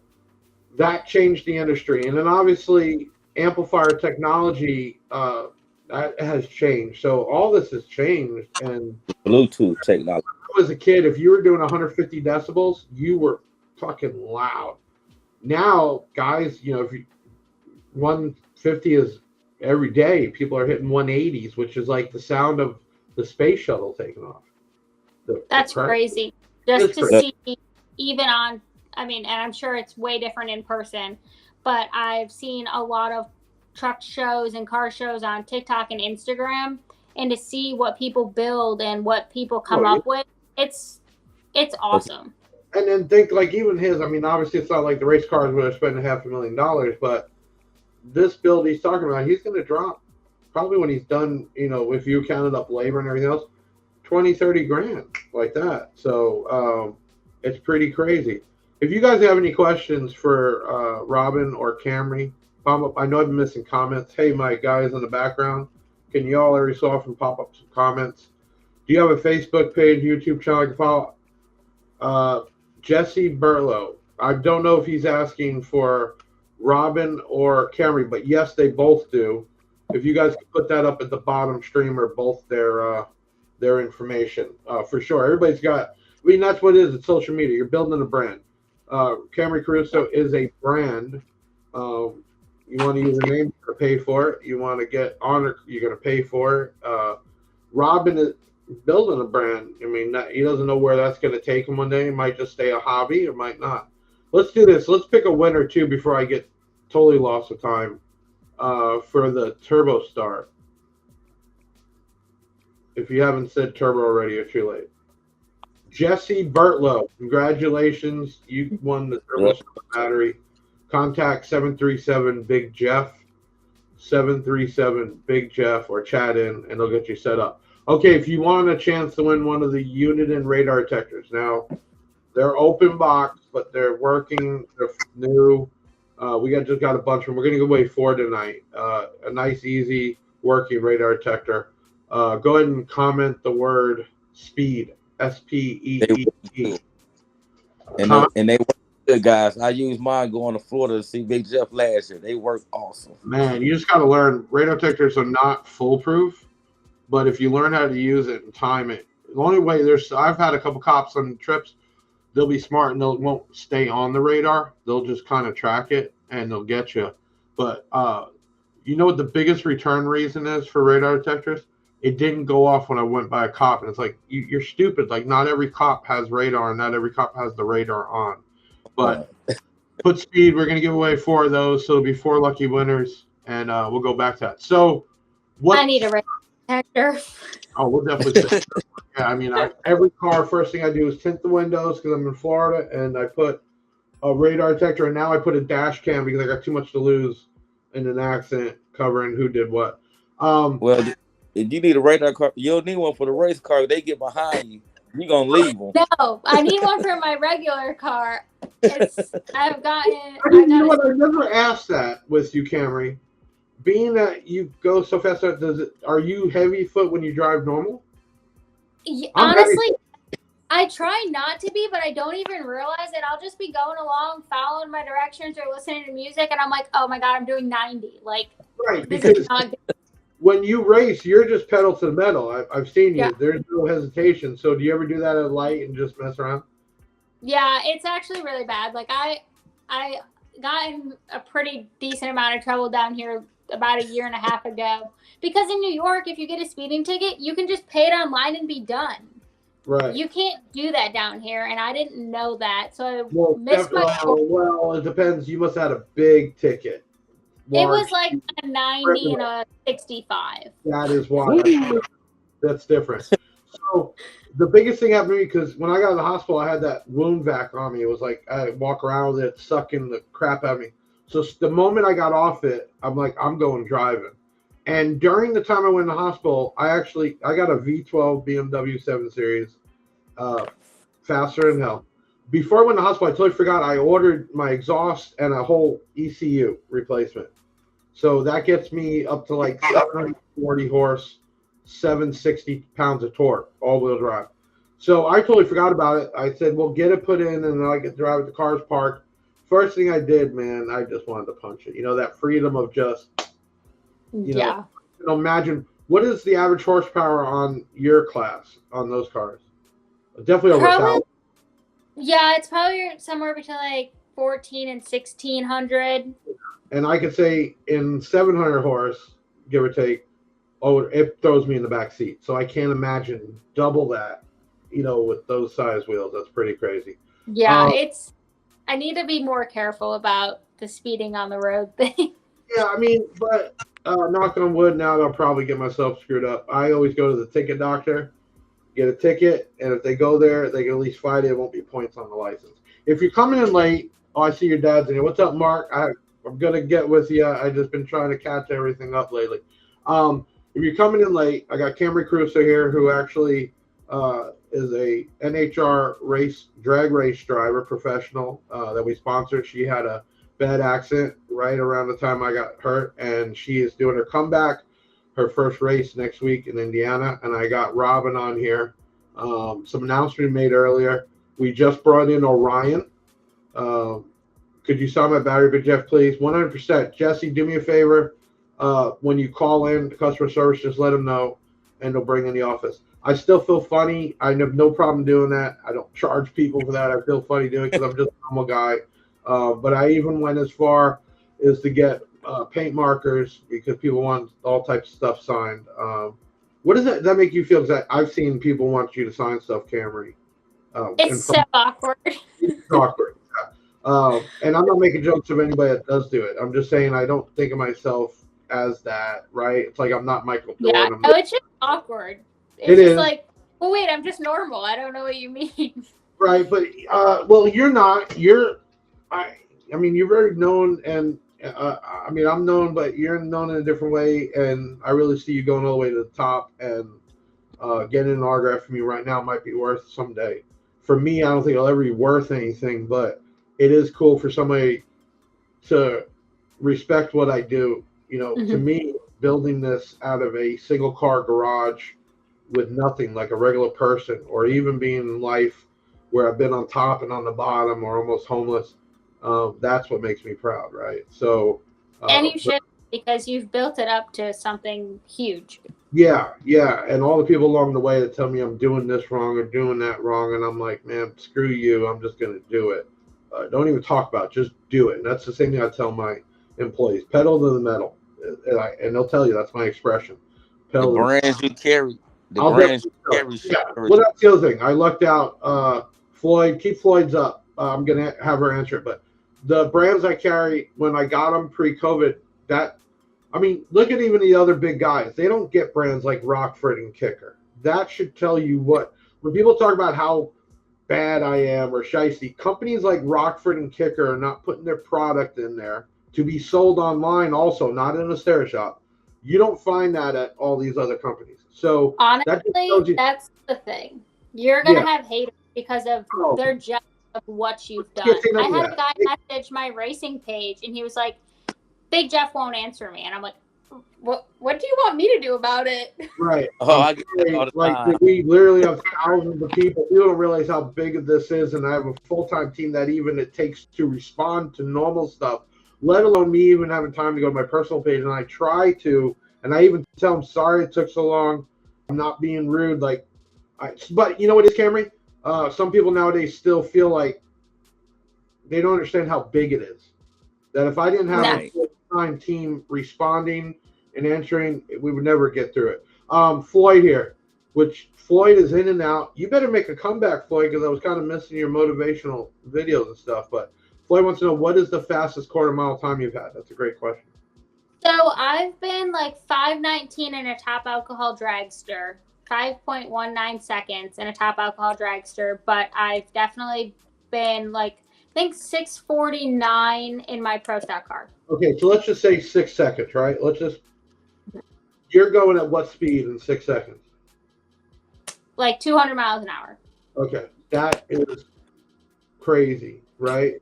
Speaker 1: that changed the industry. And then obviously amplifier technology that has changed. So all this has changed. And
Speaker 8: Bluetooth technology.
Speaker 1: When I was a kid, if you were doing 150 decibels, you were fucking loud. Now, guys, if 150 is every day, people are hitting 180s, which is like the sound of the space shuttle taking off.
Speaker 4: That's crazy. Just to see, even on, and I'm sure it's way different in person, but I've seen a lot of truck shows and car shows on TikTok and Instagram, and to see what people build and what people come up with, it's awesome.
Speaker 1: And then think like even his, obviously it's not like the race cars where they're spending $500,000, but this build he's talking about, he's going to drop probably when he's done, if you counted up labor and everything else, 20, 30 grand like that. So it's pretty crazy. If you guys have any questions for Robin or Camrie, pop up. I know I've been missing comments. Hey, my guys in the background, can you all every so often pop up some comments? Do you have a Facebook page, YouTube channel I can follow? Jesse Burlow. I don't know if he's asking for Robin or Camrie, but yes, they both do. If you guys could put that up at the bottom stream or both their information, for sure. Everybody's got, that's what it is. It's social media. You're building a brand. Camrie Caruso is a brand. You want to use a name, you're going to pay for it. You want to get honored, you're going to pay for it. Robin is building a brand. He doesn't know where that's going to take him one day. It might just stay a hobby. It might not. Let's do this. Let's pick a winner, too, before I get totally lost of time for the Turbo Star. If you haven't said turbo already, you're too late. Jesse Bertlow, congratulations. You won the turbo battery. Contact 737 Big Jeff. 737 Big Jeff or chat in and they'll get you set up. Okay, if you want a chance to win one of the Uniden radar detectors, now they're open box, but they're working. They're new. We just got a bunch of them. We're going to give away 4 tonight. A nice, easy working radar detector. Go ahead and comment the word speed. SPEED.
Speaker 8: And they work good, guys. I used mine going to Florida to see Big Jeff last year. They work awesome.
Speaker 1: Man, you just got to learn. Radar detectors are not foolproof, but if you learn how to use it and time it, the only way I've had a couple cops on trips. They'll be smart and they won't stay on the radar. They'll just kind of track it and they'll get you. But you know what the biggest return reason is for radar detectors? It didn't go off when I went by a cop. And it's like, you're stupid. Like, not every cop has radar and not every cop has the radar on. But put speed. We're going to give away 4 of those. So it'll be 4 lucky winners. And we'll go back to that. So
Speaker 4: I need a radar detector.
Speaker 1: Oh, we'll definitely say yeah, I mean, every car, first thing I do is tint the windows because I'm in Florida, and I put a radar detector, and now I put a dash cam because I got too much to lose in an accident covering who did what.
Speaker 8: Well, if you need a radar car, you'll need one for the race car. They get behind you. You're going to leave them.
Speaker 4: No, I need one for my regular car. I
Speaker 1: never asked that with you, Camrie. Being that you go so fast, are you heavy foot when you drive normal?
Speaker 4: Honestly, I try not to be, but I don't even realize it. I'll just be going along, following my directions or listening to music, and I'm like, oh my God, I'm doing 90. Like,
Speaker 1: right, because when you race, you're just pedal to the metal. I've seen you. Yeah. There's no hesitation. So do you ever do that at a light and just mess around?
Speaker 4: Yeah, it's actually really bad. Like, I got in a pretty decent amount of trouble down here about 1.5 years ago. Because in New York, if you get a speeding ticket, you can just pay it online and be done.
Speaker 1: Right.
Speaker 4: You can't do that down here, and I didn't know that. So I missed my...
Speaker 1: Well, it depends. You must have had a big ticket.
Speaker 4: It was like a 90 and a 65.
Speaker 1: That is why. That's different. So the biggest thing happened to me, because when I got to the hospital, I had that wound vac on me. It was like I walk around with it, sucking the crap out of me. So the moment I got off it, I'm like, I'm going driving. And during the time I went in the hospital, I got a V12 BMW 7 Series, faster than hell. Before I went to the hospital, I totally forgot I ordered my exhaust and a whole ECU replacement. So that gets me up to like 740 horse, 760 pounds of torque, all-wheel drive. So I totally forgot about it. I said, well, get it put in, and then I get to drive it. The car's parked. First thing I did, man, I just wanted to punch it. You know, that freedom of just, you know, imagine, what is the average horsepower on your class on those cars? Definitely over 1,000.
Speaker 4: Yeah, it's probably somewhere between like 14 and 1,600.
Speaker 1: And I could say in 700 horse, give or take, it throws me in the back seat. So I can't imagine double that, you know, with those size wheels. That's pretty crazy.
Speaker 4: Yeah, I need to be more careful about the speeding on the road thing.
Speaker 1: Yeah, I mean, but knock on wood, now I'll probably get myself screwed up. I always go to the ticket doctor, get a ticket, and if they go there, they can at least fight it. It won't be points on the license. If you're coming in late, I see your dad's in here. What's up, Mark? I'm going to get with you. I've just been trying to catch everything up lately. If you're coming in late, I got Camrie Caruso here, who actually is a NHR drag race driver, professional, that we sponsored. She had a bad accident right around the time I got hurt, and she is doing her comeback, her first race next week in Indiana. And I got Robin on here. Some announcement made earlier. We just brought in Orion. Could you sell my battery, but Jeff, please? 100%. Jesse, do me a favor. When you call in the customer service, just let them know, and they'll bring in the office. I still feel funny. I have no problem doing that. I don't charge people for that. I feel funny doing it because I'm just a normal guy. But I even went as far as to get paint markers because people want all types of stuff signed. What does that make you feel? Because I've seen people want you to sign stuff, Camrie.
Speaker 4: It's so awkward.
Speaker 1: It's awkward. And I'm not making jokes of anybody that does do it. I'm just saying I don't think of myself as that, right? It's like I'm not Michael Jordan.
Speaker 4: Yeah, it's just awkward. It's just like, well, wait, I'm just normal. I don't know what you mean.
Speaker 1: Right, but well, you're not. I mean, you're very known, and I mean, I'm known, but you're known in a different way, and I really see you going all the way to the top. And getting an autograph from you right now might be worth someday. For me, I don't think it'll ever be worth anything, but it is cool for somebody to respect what I do. You know, to me, building this out of a single car garage with nothing, like a regular person, or even being in life where I've been on top and on the bottom or almost homeless, that's what makes me proud, right? So,
Speaker 4: and you should, because you've built it up to something huge.
Speaker 1: Yeah, and all the people along the way that tell me I'm doing this wrong or doing that wrong, and I'm like, man, screw you, I'm just going to do it. Don't even talk about it, just do it. And that's the same thing I tell my employees, pedal to the metal. And they'll tell you that's my expression. Pedal
Speaker 8: the brands you carry. The
Speaker 1: I'll
Speaker 8: brands you carry.
Speaker 1: Yeah. Well, that's the other thing. I lucked out. Floyd, keep Floyd's up. I'm going to have her answer it. But the brands I carry, when I got them pre-COVID, I mean, look at even the other big guys. They don't get brands like Rockford and Kicker. That should tell you what, when people talk about how bad I am or shiesty, companies like Rockford and Kicker are not putting their product in there to be sold online also, not in a stair shop. You don't find that at all these other companies. So
Speaker 4: honestly, that's the thing. You're going to have haters because of their jealous of what you've done. I had a guy message my racing page, and he was like, Big Jeff won't answer me. And I'm like, what do you want me to do about it?
Speaker 1: Right.
Speaker 8: I get that all the time.
Speaker 1: We literally have thousands of people. People don't realize how big this is, and I have a full-time team that even it takes to respond to normal stuff, let alone me even having time to go to my personal page. And I try to, and I even tell them, sorry it took so long. I'm not being rude. But you know what it is, Camrie? Some people nowadays still feel like they don't understand how big it is. That if I didn't have a full-time team responding and answering, we would never get through it. Floyd here, which Floyd is in and out. You better make a comeback, Floyd, because I was kind of missing your motivational videos and stuff. But Floyd wants to know, what is the fastest quarter-mile time you've had? That's a great question.
Speaker 4: So I've been like 5:19 in a top alcohol dragster, 5.19 seconds in a top alcohol dragster, but I've definitely been like, I think 6:49 in my pro stock car.
Speaker 1: Okay, so let's just say 6 seconds, right? You're going at what speed in 6 seconds?
Speaker 4: Like 200 miles an hour.
Speaker 1: Okay, that is crazy, right?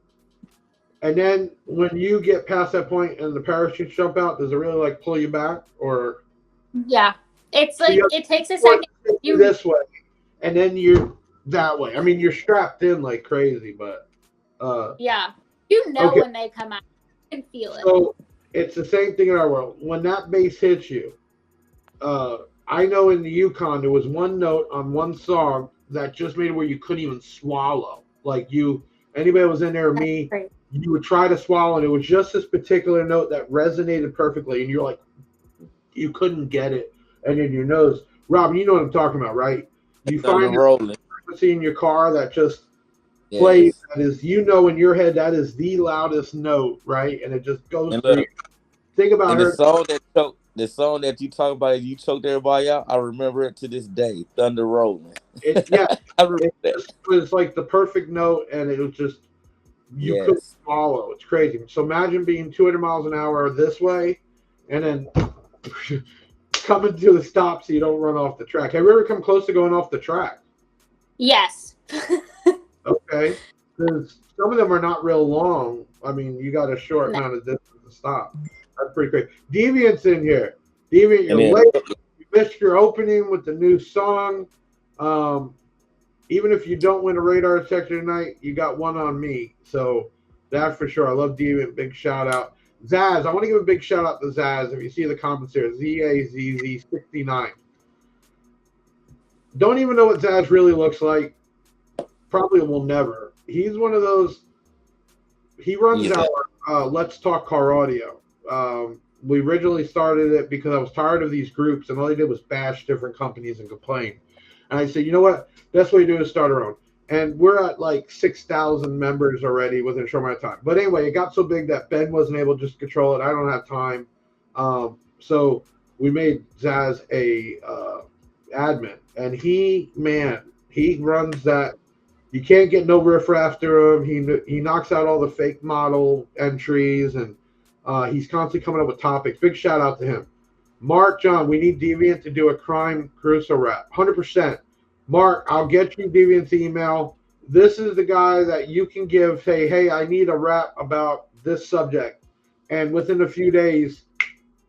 Speaker 1: And then when you get past that point and the parachutes jump out, does it really like pull you back, or?
Speaker 4: Yeah, it's like it takes a second.
Speaker 1: You this way, and then you're that way. I mean, you're strapped in like crazy, but.
Speaker 4: Yeah, you know when they come out, you can feel it.
Speaker 1: So it's the same thing in our world. When that bass hits you, I know in the Yukon there was one note on one song that just made it where you couldn't even swallow. Like anybody that was in there or me, you would try to swallow, and it was just this particular note that resonated perfectly, and you're like, you couldn't get it, and in your nose. Robin, you know what I'm talking about, right? You find a frequency in your car that just plays, that is, in your head, that is the loudest note, right? And it just goes through. Think about her.
Speaker 8: The song that you talk about, you choked everybody out. I remember it to this day. Thunder Rolling.
Speaker 1: I remember it was like the perfect note, and it was just you couldn't swallow. It's crazy. So imagine being 200 miles an hour this way, and then coming to the stop so you don't run off the track. Have you ever come close to going off the track?
Speaker 4: Yes.
Speaker 1: Okay, because some of them are not real long. I mean, you got a short amount of distance to stop. That's pretty great. Deviant's in here. Deviant, you're late. You missed your opening with the new song. Even if you don't win a radar detector tonight, you got one on me. So that for sure. I love Deviant. Big shout out. Zaz, I want to give a big shout out to Zaz. If you see the comments here, ZAZZ69. Don't even know what Zaz really looks like. Probably will never. He's one of those. He runs our Let's Talk Car Audio. We originally started it because I was tired of these groups, and all they did was bash different companies and complain. And I said, you know what? Best way to do is start our own. And we're at like 6,000 members already within a short amount of time. But anyway, it got so big that Ben wasn't able to just control it. I don't have time. So we made Zaz admin, and he runs that. You can't get no riff after him. He knocks out all the fake model entries, and he's constantly coming up with topics. Big shout out to him. Mark, John, we need Deviant to do a Crime Caruso rap. 100%. Mark, I'll get you Deviant's email. This is the guy that you can give, hey, I need a rap about this subject. And within a few days,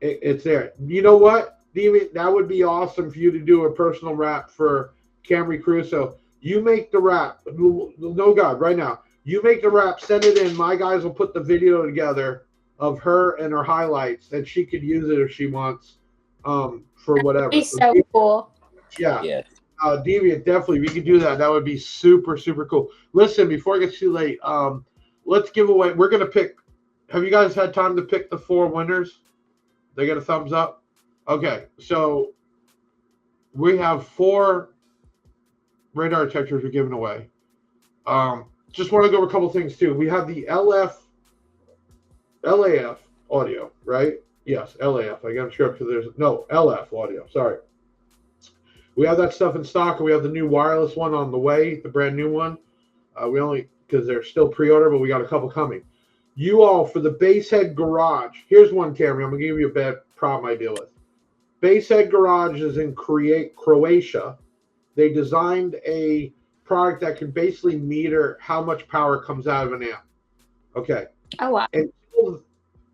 Speaker 1: it's there. You know what, Deviant? That would be awesome for you to do a personal rap for Camrie Caruso. You make the rap. No, God, right now. You make the rap, send it in. My guys will put the video together of her and her highlights, and she could use it if she wants for whatever.
Speaker 4: That'd be so cool.
Speaker 1: Yeah.
Speaker 8: Yes.
Speaker 1: Deviant, definitely. We could do that. That would be super, super cool. Listen, before it gets too late, let's give away. We're going to pick. Have you guys had time to pick the 4 winners? They get a thumbs up? Okay. So we have 4 radar detectors we're giving away. Just want to go over a couple things too. We have the LAF audio, right? Yes, LAF. I got to sure because there's no LF audio. Sorry. We have that stuff in stock, and we have the new wireless one on the way, the brand new one. We only because they're still pre-order, but we got a couple coming. You all for the Basehead Garage. Here's one, Camrie. I'm gonna give you a bad problem I deal with. Basehead Garage is in Croatia. They designed a product that can basically meter how much power comes out of an amp. Okay.
Speaker 4: Oh, wow.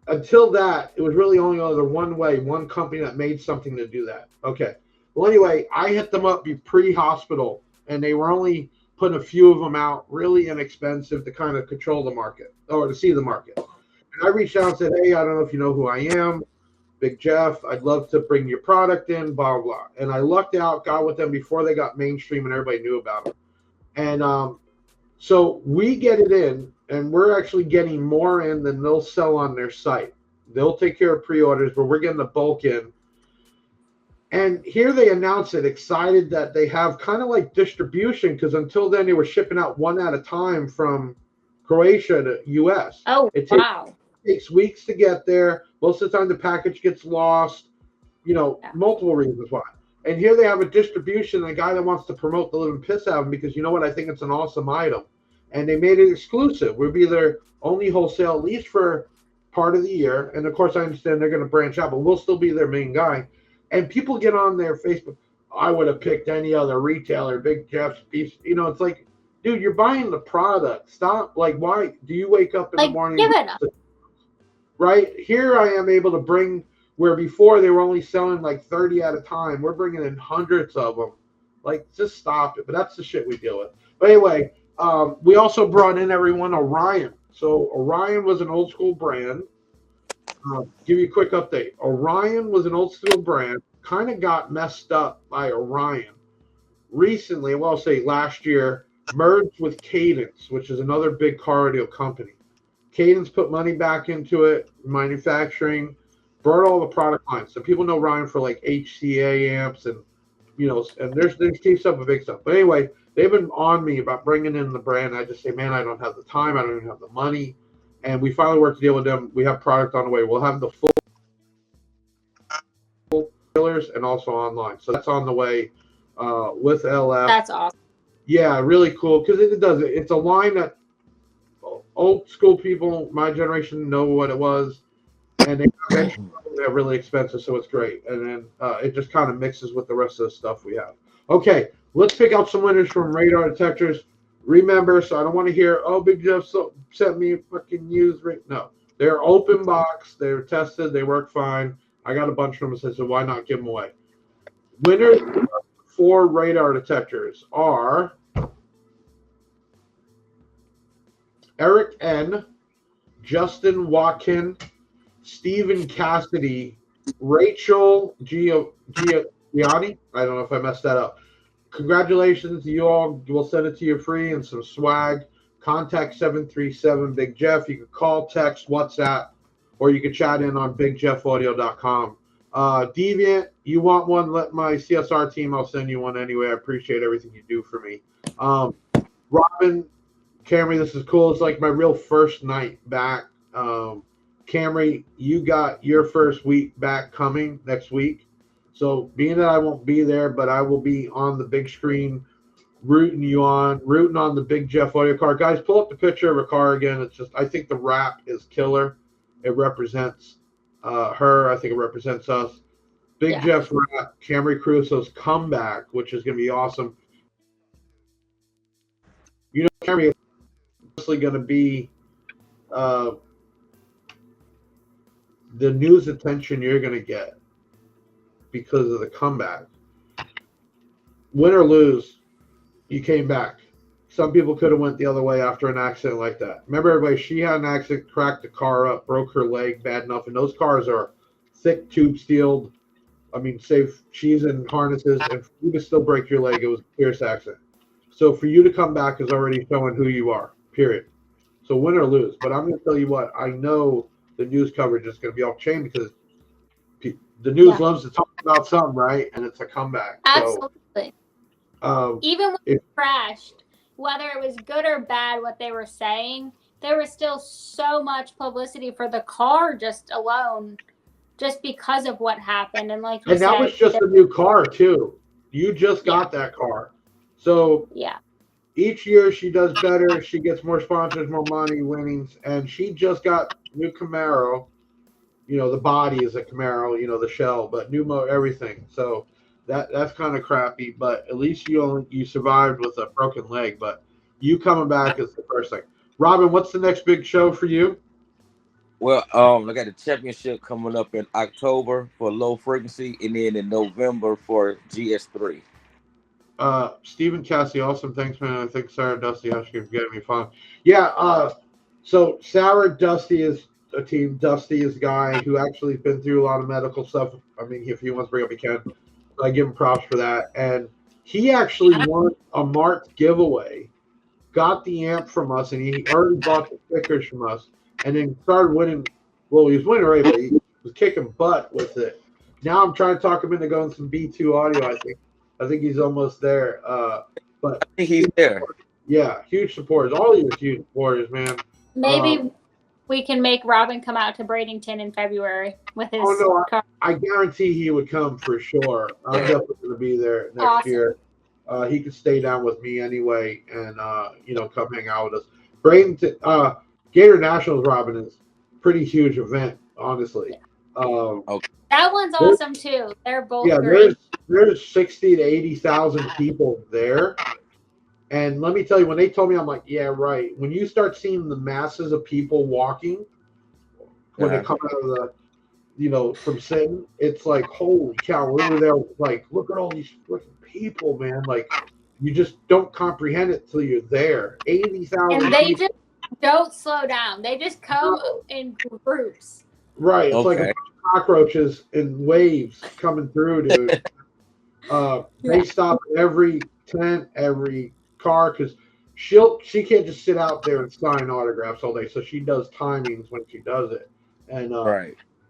Speaker 1: Until that, it was really only one company that made something to do that. Okay. Well, anyway, I hit them up pre-hospital, and they were only putting a few of them out, really inexpensive to kind of control the market or to see the market. And I reached out and said, hey, I don't know if you know who I am. Big Jeff, I'd love to bring your product in, blah, blah, blah. And I lucked out, got with them before they got mainstream and everybody knew about them. And so we get it in, and we're actually getting more in than they'll sell on their site. They'll take care of pre-orders, but we're getting the bulk in. And here they announce it, excited that they have kind of like distribution, because until then they were shipping out one at a time from Croatia to U.S.
Speaker 4: Oh, wow.
Speaker 1: It takes weeks to get there. Most of the time the package gets lost, multiple reasons why. And here they have a distribution, a guy that wants to promote the living piss out of them because, you know what, I think it's an awesome item. And they made it exclusive. We'll be their only wholesale, at least for part of the year. And, of course, I understand they're going to branch out, but we'll still be their main guy. And people get on their Facebook, I would have picked any other retailer, Big Jeff's piece. It's like, dude, you're buying the product. Stop. Like, why do you wake up in the morning?
Speaker 4: Give it up.
Speaker 1: Right? Here I am able to bring, where before they were only selling like 30 at a time. We're bringing in hundreds of them. Like, just stop it. But that's the shit we deal with. But anyway, we also brought in everyone Orion. So Orion was an old school brand. Give you a quick update. Orion was an old school brand, kind of got messed up by Orion. Recently, well, I'll say last year, merged with Cadence, which is another big car audio company. Cadence put money back into it, manufacturing, brought all the product lines. So people know Orion for like HCA amps and, and there's keeps up with big stuff. But anyway, they've been on me about bringing in the brand. I just say, man, I don't have the time. I don't even have the money. And we finally worked to deal with them. We have product on the way. We'll have the full dealers and also online. So that's on the way with LF.
Speaker 4: That's awesome.
Speaker 1: Yeah, really cool because it does it. It's a line that old school people, my generation, know what it was, and they're really expensive, so it's great. And then it just kind of mixes with the rest of the stuff we have. Okay, let's pick out some winners from radar detectors. Remember, so I don't want to hear, oh, Big Jeff sent me a fucking used ring. No, they're open box. They're tested. They work fine. I got a bunch from them, so why not give them away? Winners for radar detectors are Eric N., Justin Watkin, Stephen Cassidy, Rachel Gianni. I don't know if I messed that up. Congratulations, you all. We'll send it to you free and some swag. Contact 737 Big Jeff. You can call, text, WhatsApp, or you can chat in on bigjeffaudio.com. Deviant, you want one? Let my CSR team. I'll send you one anyway. I appreciate everything you do for me. Robin, Camrie, this is cool. It's like my real first night back. Camrie, you got your first week back coming next week. So being that I won't be there, but I will be on the big screen rooting on the big Jeff audio car. Guys, pull up the picture of her car again. It's just, I think the wrap is killer. It represents her. I think it represents us. Big Jeff's wrap, Camrie Caruso's comeback, which is going to be awesome. You know, Camrie is mostly going to be the news attention you're going to get because of the comeback. Win or lose, you came back. Some people could have went the other way after an accident like that. Remember, everybody, she had an accident, cracked the car up, broke her leg bad enough, and those cars are thick tube steeled. I mean, safe. She's in harnesses, and for you to still break your leg, it was a fierce accident. So for you to come back is already showing who you are, period. So win or lose. But I'm going to tell you what, I know the news coverage is going to be off chain because the news loves to talk about something, right? And it's a comeback.
Speaker 4: Absolutely.
Speaker 1: So,
Speaker 4: even when it crashed, whether it was good or bad what they were saying, there was still so much publicity for the car just alone, just because of what happened. And like you
Speaker 1: and
Speaker 4: said,
Speaker 1: that was just a new car too. You just got that car. So each year she does better. She gets more sponsors, more money, winnings. And she just got new Camaro. You know, the body is a Camaro, you know, the shell, but new everything. So that's kind of crappy, but at least you survived with a broken leg. But you coming back is the first thing. Robin, what's the next big show for you?
Speaker 8: Well, I got the championship coming up in October for low frequency, and then in November for GS3.
Speaker 1: Stephen Cassie, awesome. Thanks, man. I think Sarah Dusty actually getting me fun. Yeah. So Sarah Dusty is a team. Dusty is a guy who actually has been through a lot of medical stuff. I mean, if he wants to bring up, he can. I give him props for that. And he actually won a marked giveaway, got the amp from us, and he already bought the stickers from us, and then started winning. Well, he was winning already, but he was kicking butt with it. Now I'm trying to talk him into going some B2 audio, I think he's almost there. But
Speaker 8: I think he's there.
Speaker 1: Yeah, huge supporters. All of you are huge supporters, man.
Speaker 4: Maybe we can make Robin come out to Bradenton in February with his car.
Speaker 1: I guarantee he would come for sure. I'm definitely going to be there next year. He could stay down with me anyway and, come hang out with us. Bradenton, Gator Nationals, Robin, is a pretty huge event, honestly.
Speaker 8: Okay.
Speaker 4: That one's awesome, too. They're both great.
Speaker 1: There's 60 to 80,000 people there. And let me tell you, when they told me, I'm like, yeah, right. When you start seeing the masses of people walking, when they come out of the, from sitting, it's like, holy cow, we were there, like, look at all these freaking people, man. Like, you just don't comprehend it till you're there. 80,000
Speaker 4: And they
Speaker 1: people.
Speaker 4: just don't slow down. They just come in groups.
Speaker 1: Right. It's like a bunch of cockroaches in waves coming through, dude. They stop at every tent, every car, because she can't just sit out there and sign autographs all day. So she does timings when she does it. And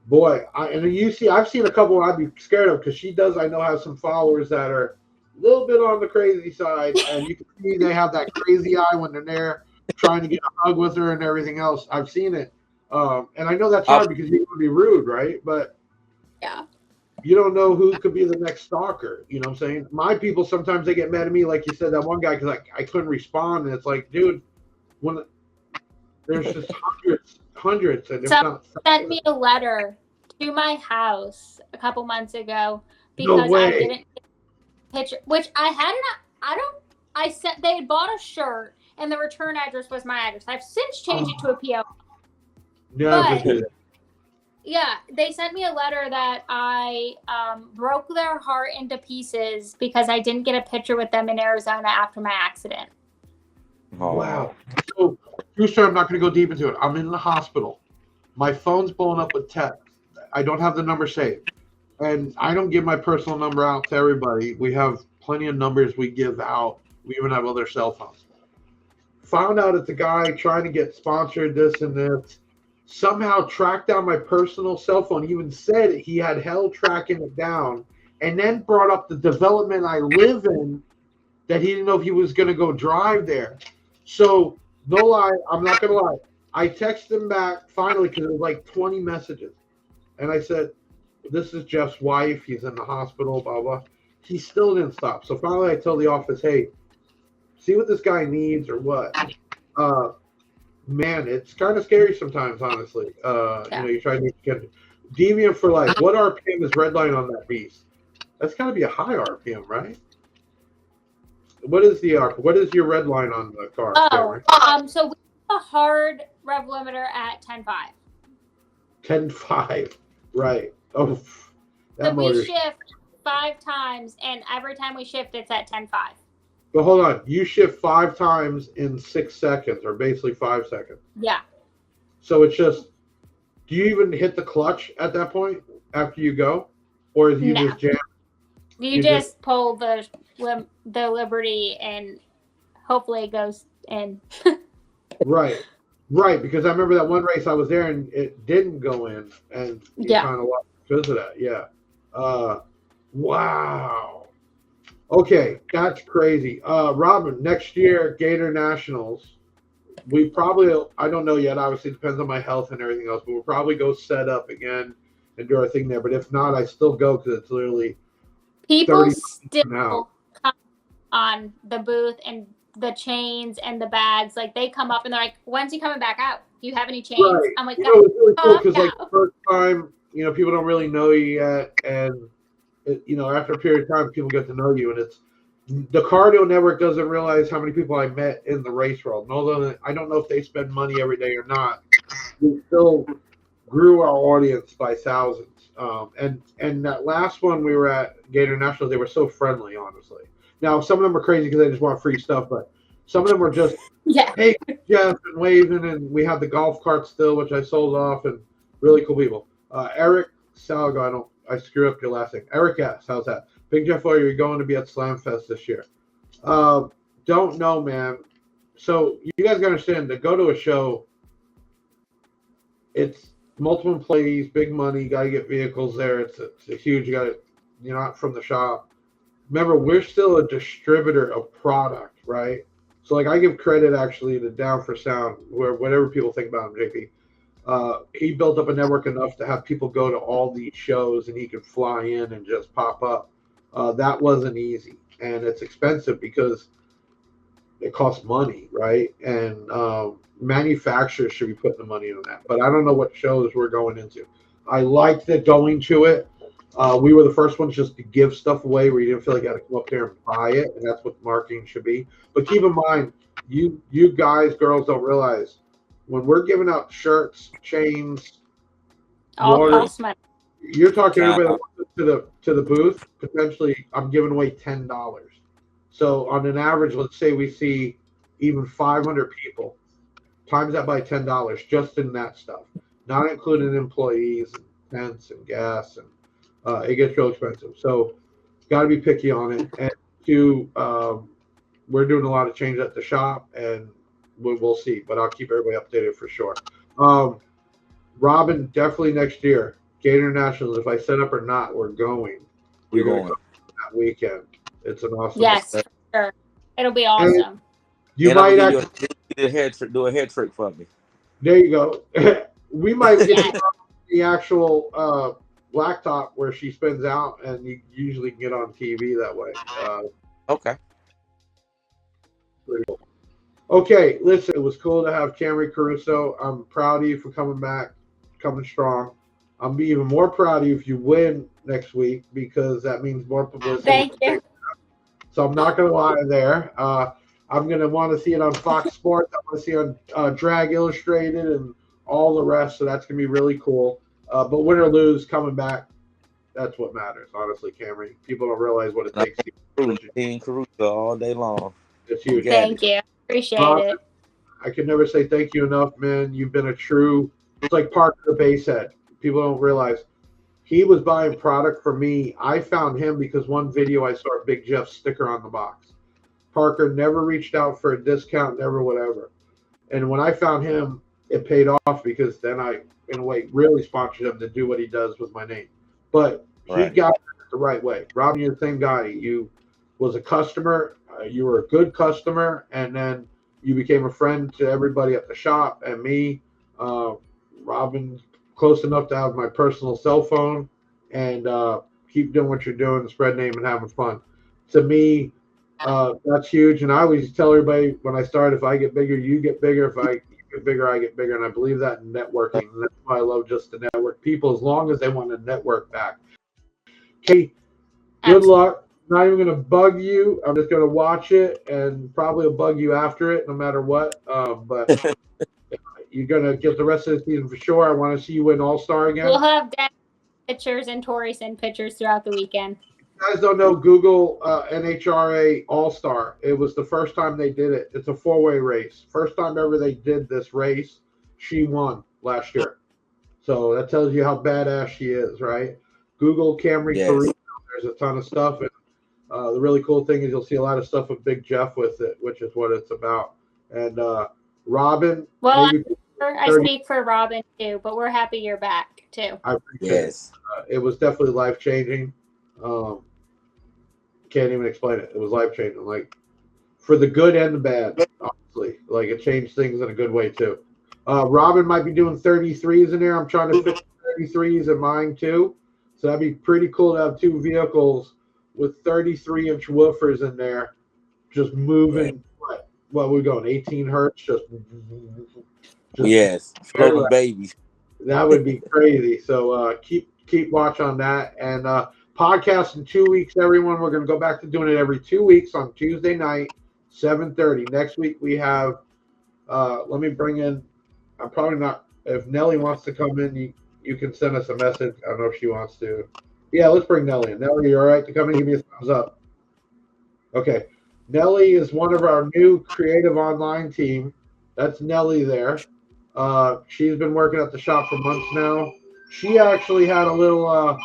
Speaker 1: boy, I've seen a couple I'd be scared of because she does. I know have some followers that are a little bit on the crazy side, and you can see they have that crazy eye when they're there trying to get a hug with her and everything else. I've seen it, and I know that's hard because you want to be rude, right? But you don't know who could be the next stalker. You know what I'm saying? My people, sometimes they get mad at me, like you said, that one guy, because I couldn't respond. And it's like, dude, when there's just hundreds. And
Speaker 4: Someone sent me a letter to my house a couple months ago because I didn't get a picture, which I hadn't. They had bought a shirt and the return address was my address. I've since changed it to a PO. Yeah, they sent me a letter that I broke their heart into pieces because I didn't get a picture with them in Arizona after my accident.
Speaker 1: Oh. Wow. So, true story, I'm not going to go deep into it. I'm in the hospital. My phone's blowing up with text. I don't have the number saved. And I don't give my personal number out to everybody. We have plenty of numbers we give out. We even have other cell phones. Found out it's a guy trying to get sponsored this and this. Somehow tracked down my personal cell phone. He even said he had hell tracking it down, and then brought up the development I live in that he didn't know if he was going to go drive there. So, no lie, I'm not going to lie. I texted him back finally because it was like 20 messages. And I said, this is Jeff's wife. He's in the hospital, blah, blah. He still didn't stop. So finally I tell the office, hey, see what this guy needs or what. Man, it's kind of scary sometimes, honestly. You try to get Deviant for like, what RPM is redline on that beast? That's got to be a high RPM, right? What is your red line on the car?
Speaker 4: So we have a hard rev limiter at 10.5.
Speaker 1: 10.5, right? Oh,
Speaker 4: so we shift 5 times, and every time we shift, it's at 10.5.
Speaker 1: But hold on, you shift 5 times in 6 seconds, or basically 5 seconds.
Speaker 4: Yeah.
Speaker 1: So it's just, do you even hit the clutch at that point after you go, or is you just jam?
Speaker 4: You just pull the Liberty, and hopefully it goes in.
Speaker 1: Right, because I remember that one race I was there and it didn't go in, and you kind of lost because of that. Yeah. Wow. Okay, that's crazy. Robin, next year, Gator Nationals, we probably, I don't know yet, obviously it depends on my health and everything else, but we'll probably go set up again and do our thing there. But if not, I still go because it's literally
Speaker 4: people still come on the booth and the chains and the bags. Like, they come up and they're like, when's he coming back out? Do you have any chains?
Speaker 1: Right.
Speaker 4: I'm like,
Speaker 1: it's really cool because like the first time, people don't really know you yet, and after a period of time, people get to know you, and it's the cardio network doesn't realize how many people I met in the race world. And although I don't know if they spend money every day or not, we still grew our audience by thousands. And that last one we were at, Gator Nationals, they were so friendly, honestly. Now, some of them are crazy because they just want free stuff, but some of them were just, hey, Jeff, and waving, and we had the golf cart still, which I sold off, and really cool people. Eric Salgo, I screw up your last name. Eric S., how's that? Big Jeff, you're going to be at Slam Fest this year. Don't know, man. So you guys got to understand, to go to a show, it's multiple employees, big money, you got to get vehicles there. It's a huge, you're not from the shop. Remember, we're still a distributor of product, right? So, like, I give credit, actually, to Down for Sound, where whatever people think about him, JP. He built up a network enough to have people go to all these shows, and he could fly in and just pop up. That wasn't easy, and it's expensive because it costs money, right? And manufacturers should be putting the money on that. But I don't know what shows we're going into. I liked it going to it. We were the first ones just to give stuff away where you didn't feel like you had to come up there and buy it, and that's what marketing should be. But keep in mind, you guys, girls don't realize, when we're giving out shirts, chains, water, you're talking everybody to the booth. Potentially, I'm giving away $10. So on an average, let's say we see even 500 people, times that by $10 just in that stuff, not including employees and tents and gas, and it gets real expensive. So got to be picky on it. And two, we're doing a lot of change at the shop, and we'll see. But I'll keep everybody updated for sure. Robin, definitely next year, Gator Nationals. If I set up or not, we're going.
Speaker 8: We're going
Speaker 1: that weekend. It's an awesome.
Speaker 4: Yes, for sure. It'll be awesome.
Speaker 1: And you might actually
Speaker 8: do a head trick for me.
Speaker 1: There you go. We might get the actual blacktop where she spins out, and you usually can get on TV that way.
Speaker 8: Okay.
Speaker 1: Pretty cool. Okay, listen, it was cool to have Camrie Caruso. I'm proud of you for coming back, coming strong. I'll be even more proud of you if you win next week, because that means more publicity.
Speaker 4: Thank you.
Speaker 1: So I'm not going to lie there. I'm going to want to see it on Fox Sports. I want to see it on Drag Illustrated and all the rest. So that's going to be really cool. But win or lose, coming back, that's what matters, honestly, Camrie. People don't realize what it takes.
Speaker 8: Team Caruso all day long.
Speaker 1: It's huge.
Speaker 4: Thank you. Appreciate it.
Speaker 1: I can never say thank you enough, man. You've been a true, it's like Parker the Basehead. People don't realize he was buying product for me. I found him because one video I saw Big Jeff's sticker on the box. Parker never reached out for a discount, never whatever. And when I found him, it paid off, because then I, in a way, really sponsored him to do what he does with my name. But he got it the right way. Robin, you're the same guy. You was a customer. You were a good customer, and then you became a friend to everybody at the shop and me. Robin, close enough to have my personal cell phone, and keep doing what you're doing, spread name and having fun. To me, that's huge. And I always tell everybody when I start, if I get bigger, you get bigger. If I get bigger, I get bigger. And I believe that in networking. And that's why I love just to network people as long as they want to network back. Katie, good luck. Not even going to bug you. I'm just going to watch it and probably will bug you after it no matter what. But you're going to get the rest of the season for sure. I want to see you win All-Star again.
Speaker 4: We'll have Dan pictures and Tori send pictures throughout the weekend.
Speaker 1: If you guys don't know, Google NHRA All-Star. It was the first time they did it. It's a four-way race. First time ever they did this race. She won last year. So that tells you how badass she is, right? Google Camrie Caruso. There's a ton of stuff. And the really cool thing is you'll see a lot of stuff with Big Jeff with it, which is what it's about. And Robin.
Speaker 4: Well, I speak for Robin too, but we're happy you're back too.
Speaker 1: I appreciate it. It was definitely life-changing. Can't even explain it. It was life-changing, like for the good and the bad, honestly. Like it changed things in a good way too. Robin might be doing 33s in there. I'm trying to fit 33s in mine too. So that'd be pretty cool to have two vehicles with 33-inch woofers in there, just moving. What we're going 18 hertz, just
Speaker 8: yes, for babies.
Speaker 1: That would be crazy. So keep watch on that, and podcast in 2 weeks, everyone. We're going to go back to doing it every 2 weeks on Tuesday night, 7:30. Next week we have. Let me bring in. I'm probably not. If Nelly wants to come in, you can send us a message. I don't know if she wants to. Yeah, let's bring Nelly in. Nelly, you all right to come in? Give me a thumbs up. Okay. Nelly is one of our new creative online team. That's Nelly there. She's been working at the shop for months now. She actually had a little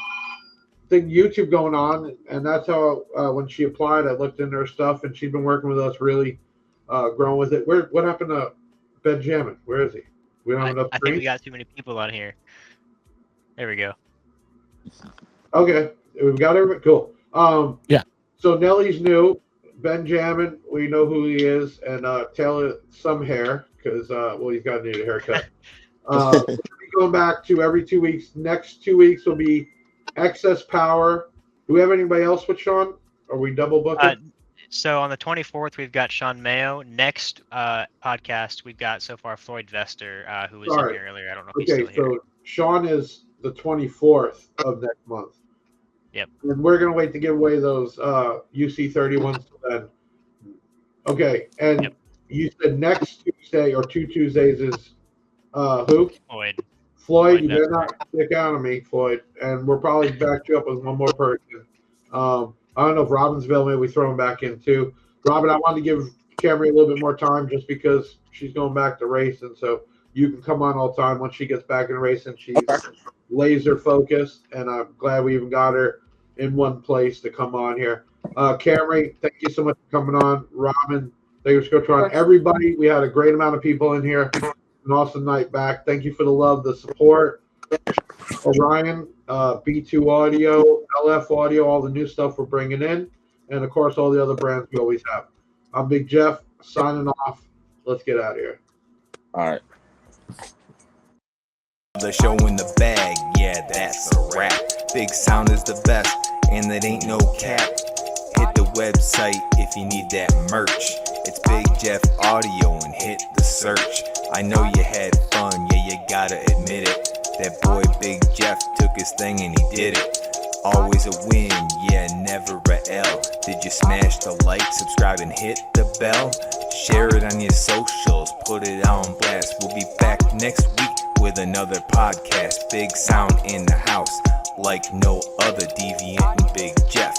Speaker 1: thing YouTube going on, and that's how when she applied, I looked into her stuff, and she's been working with us, really growing with it. What happened to Benjamin? Where is he? We don't have enough.
Speaker 9: I think we got too many people on here. There we go.
Speaker 1: Okay, we've got everybody. Cool.
Speaker 10: Yeah.
Speaker 1: So Nelly's new. Benjamin, we know who he is, and Taylor some hair because he's got to need a haircut. Going back to every 2 weeks. Next 2 weeks will be Excess Power. Do we have anybody else with Sean? Are we double booking?
Speaker 9: So on the 24th, we've got Sean Mayo. Next podcast, we've got so far Floyd Vester, who was in here earlier. I don't know if he's still here.
Speaker 1: So Sean is the 24th of next month.
Speaker 9: Yep.
Speaker 1: And we're going to wait to give away those UC 31s till then. Okay. And you said next Tuesday or 2 Tuesdays is who? Floyd, you better not stick out on me, Floyd. And we'll probably back you up with one more person. I don't know if Robbinsville, maybe we throw him back in too. Robin, I wanted to give Camrie a little bit more time just because she's going back to racing. So you can come on all the time once she gets back in racing. She's laser focused, and I'm glad we even got her in one place to come on here. Camrie, thank you so much for coming on. Robin, thank you for coming on. Everybody, we had a great amount of people in here. An awesome night back. Thank you for the love, the support. Orion, B2 Audio, LF Audio, all the new stuff we're bringing in, and of course all the other brands we always have. I'm Big Jeff, signing off. Let's get out of here.
Speaker 8: All right.
Speaker 2: The show in the bag, yeah, that's a wrap. Big Sound is the best, and that ain't no cap. Hit the website if you need that merch. It's Big Jeff Audio and hit the search. I know you had fun, yeah, you gotta admit it. That boy Big Jeff took his thing and he did it. Always a win, yeah, never a L. Did you smash the like, subscribe, and hit the bell? Share it on your socials, put it on blast. We'll be back next week with another podcast. Big Sound in the house, like no other. Deviant and Big Jeff.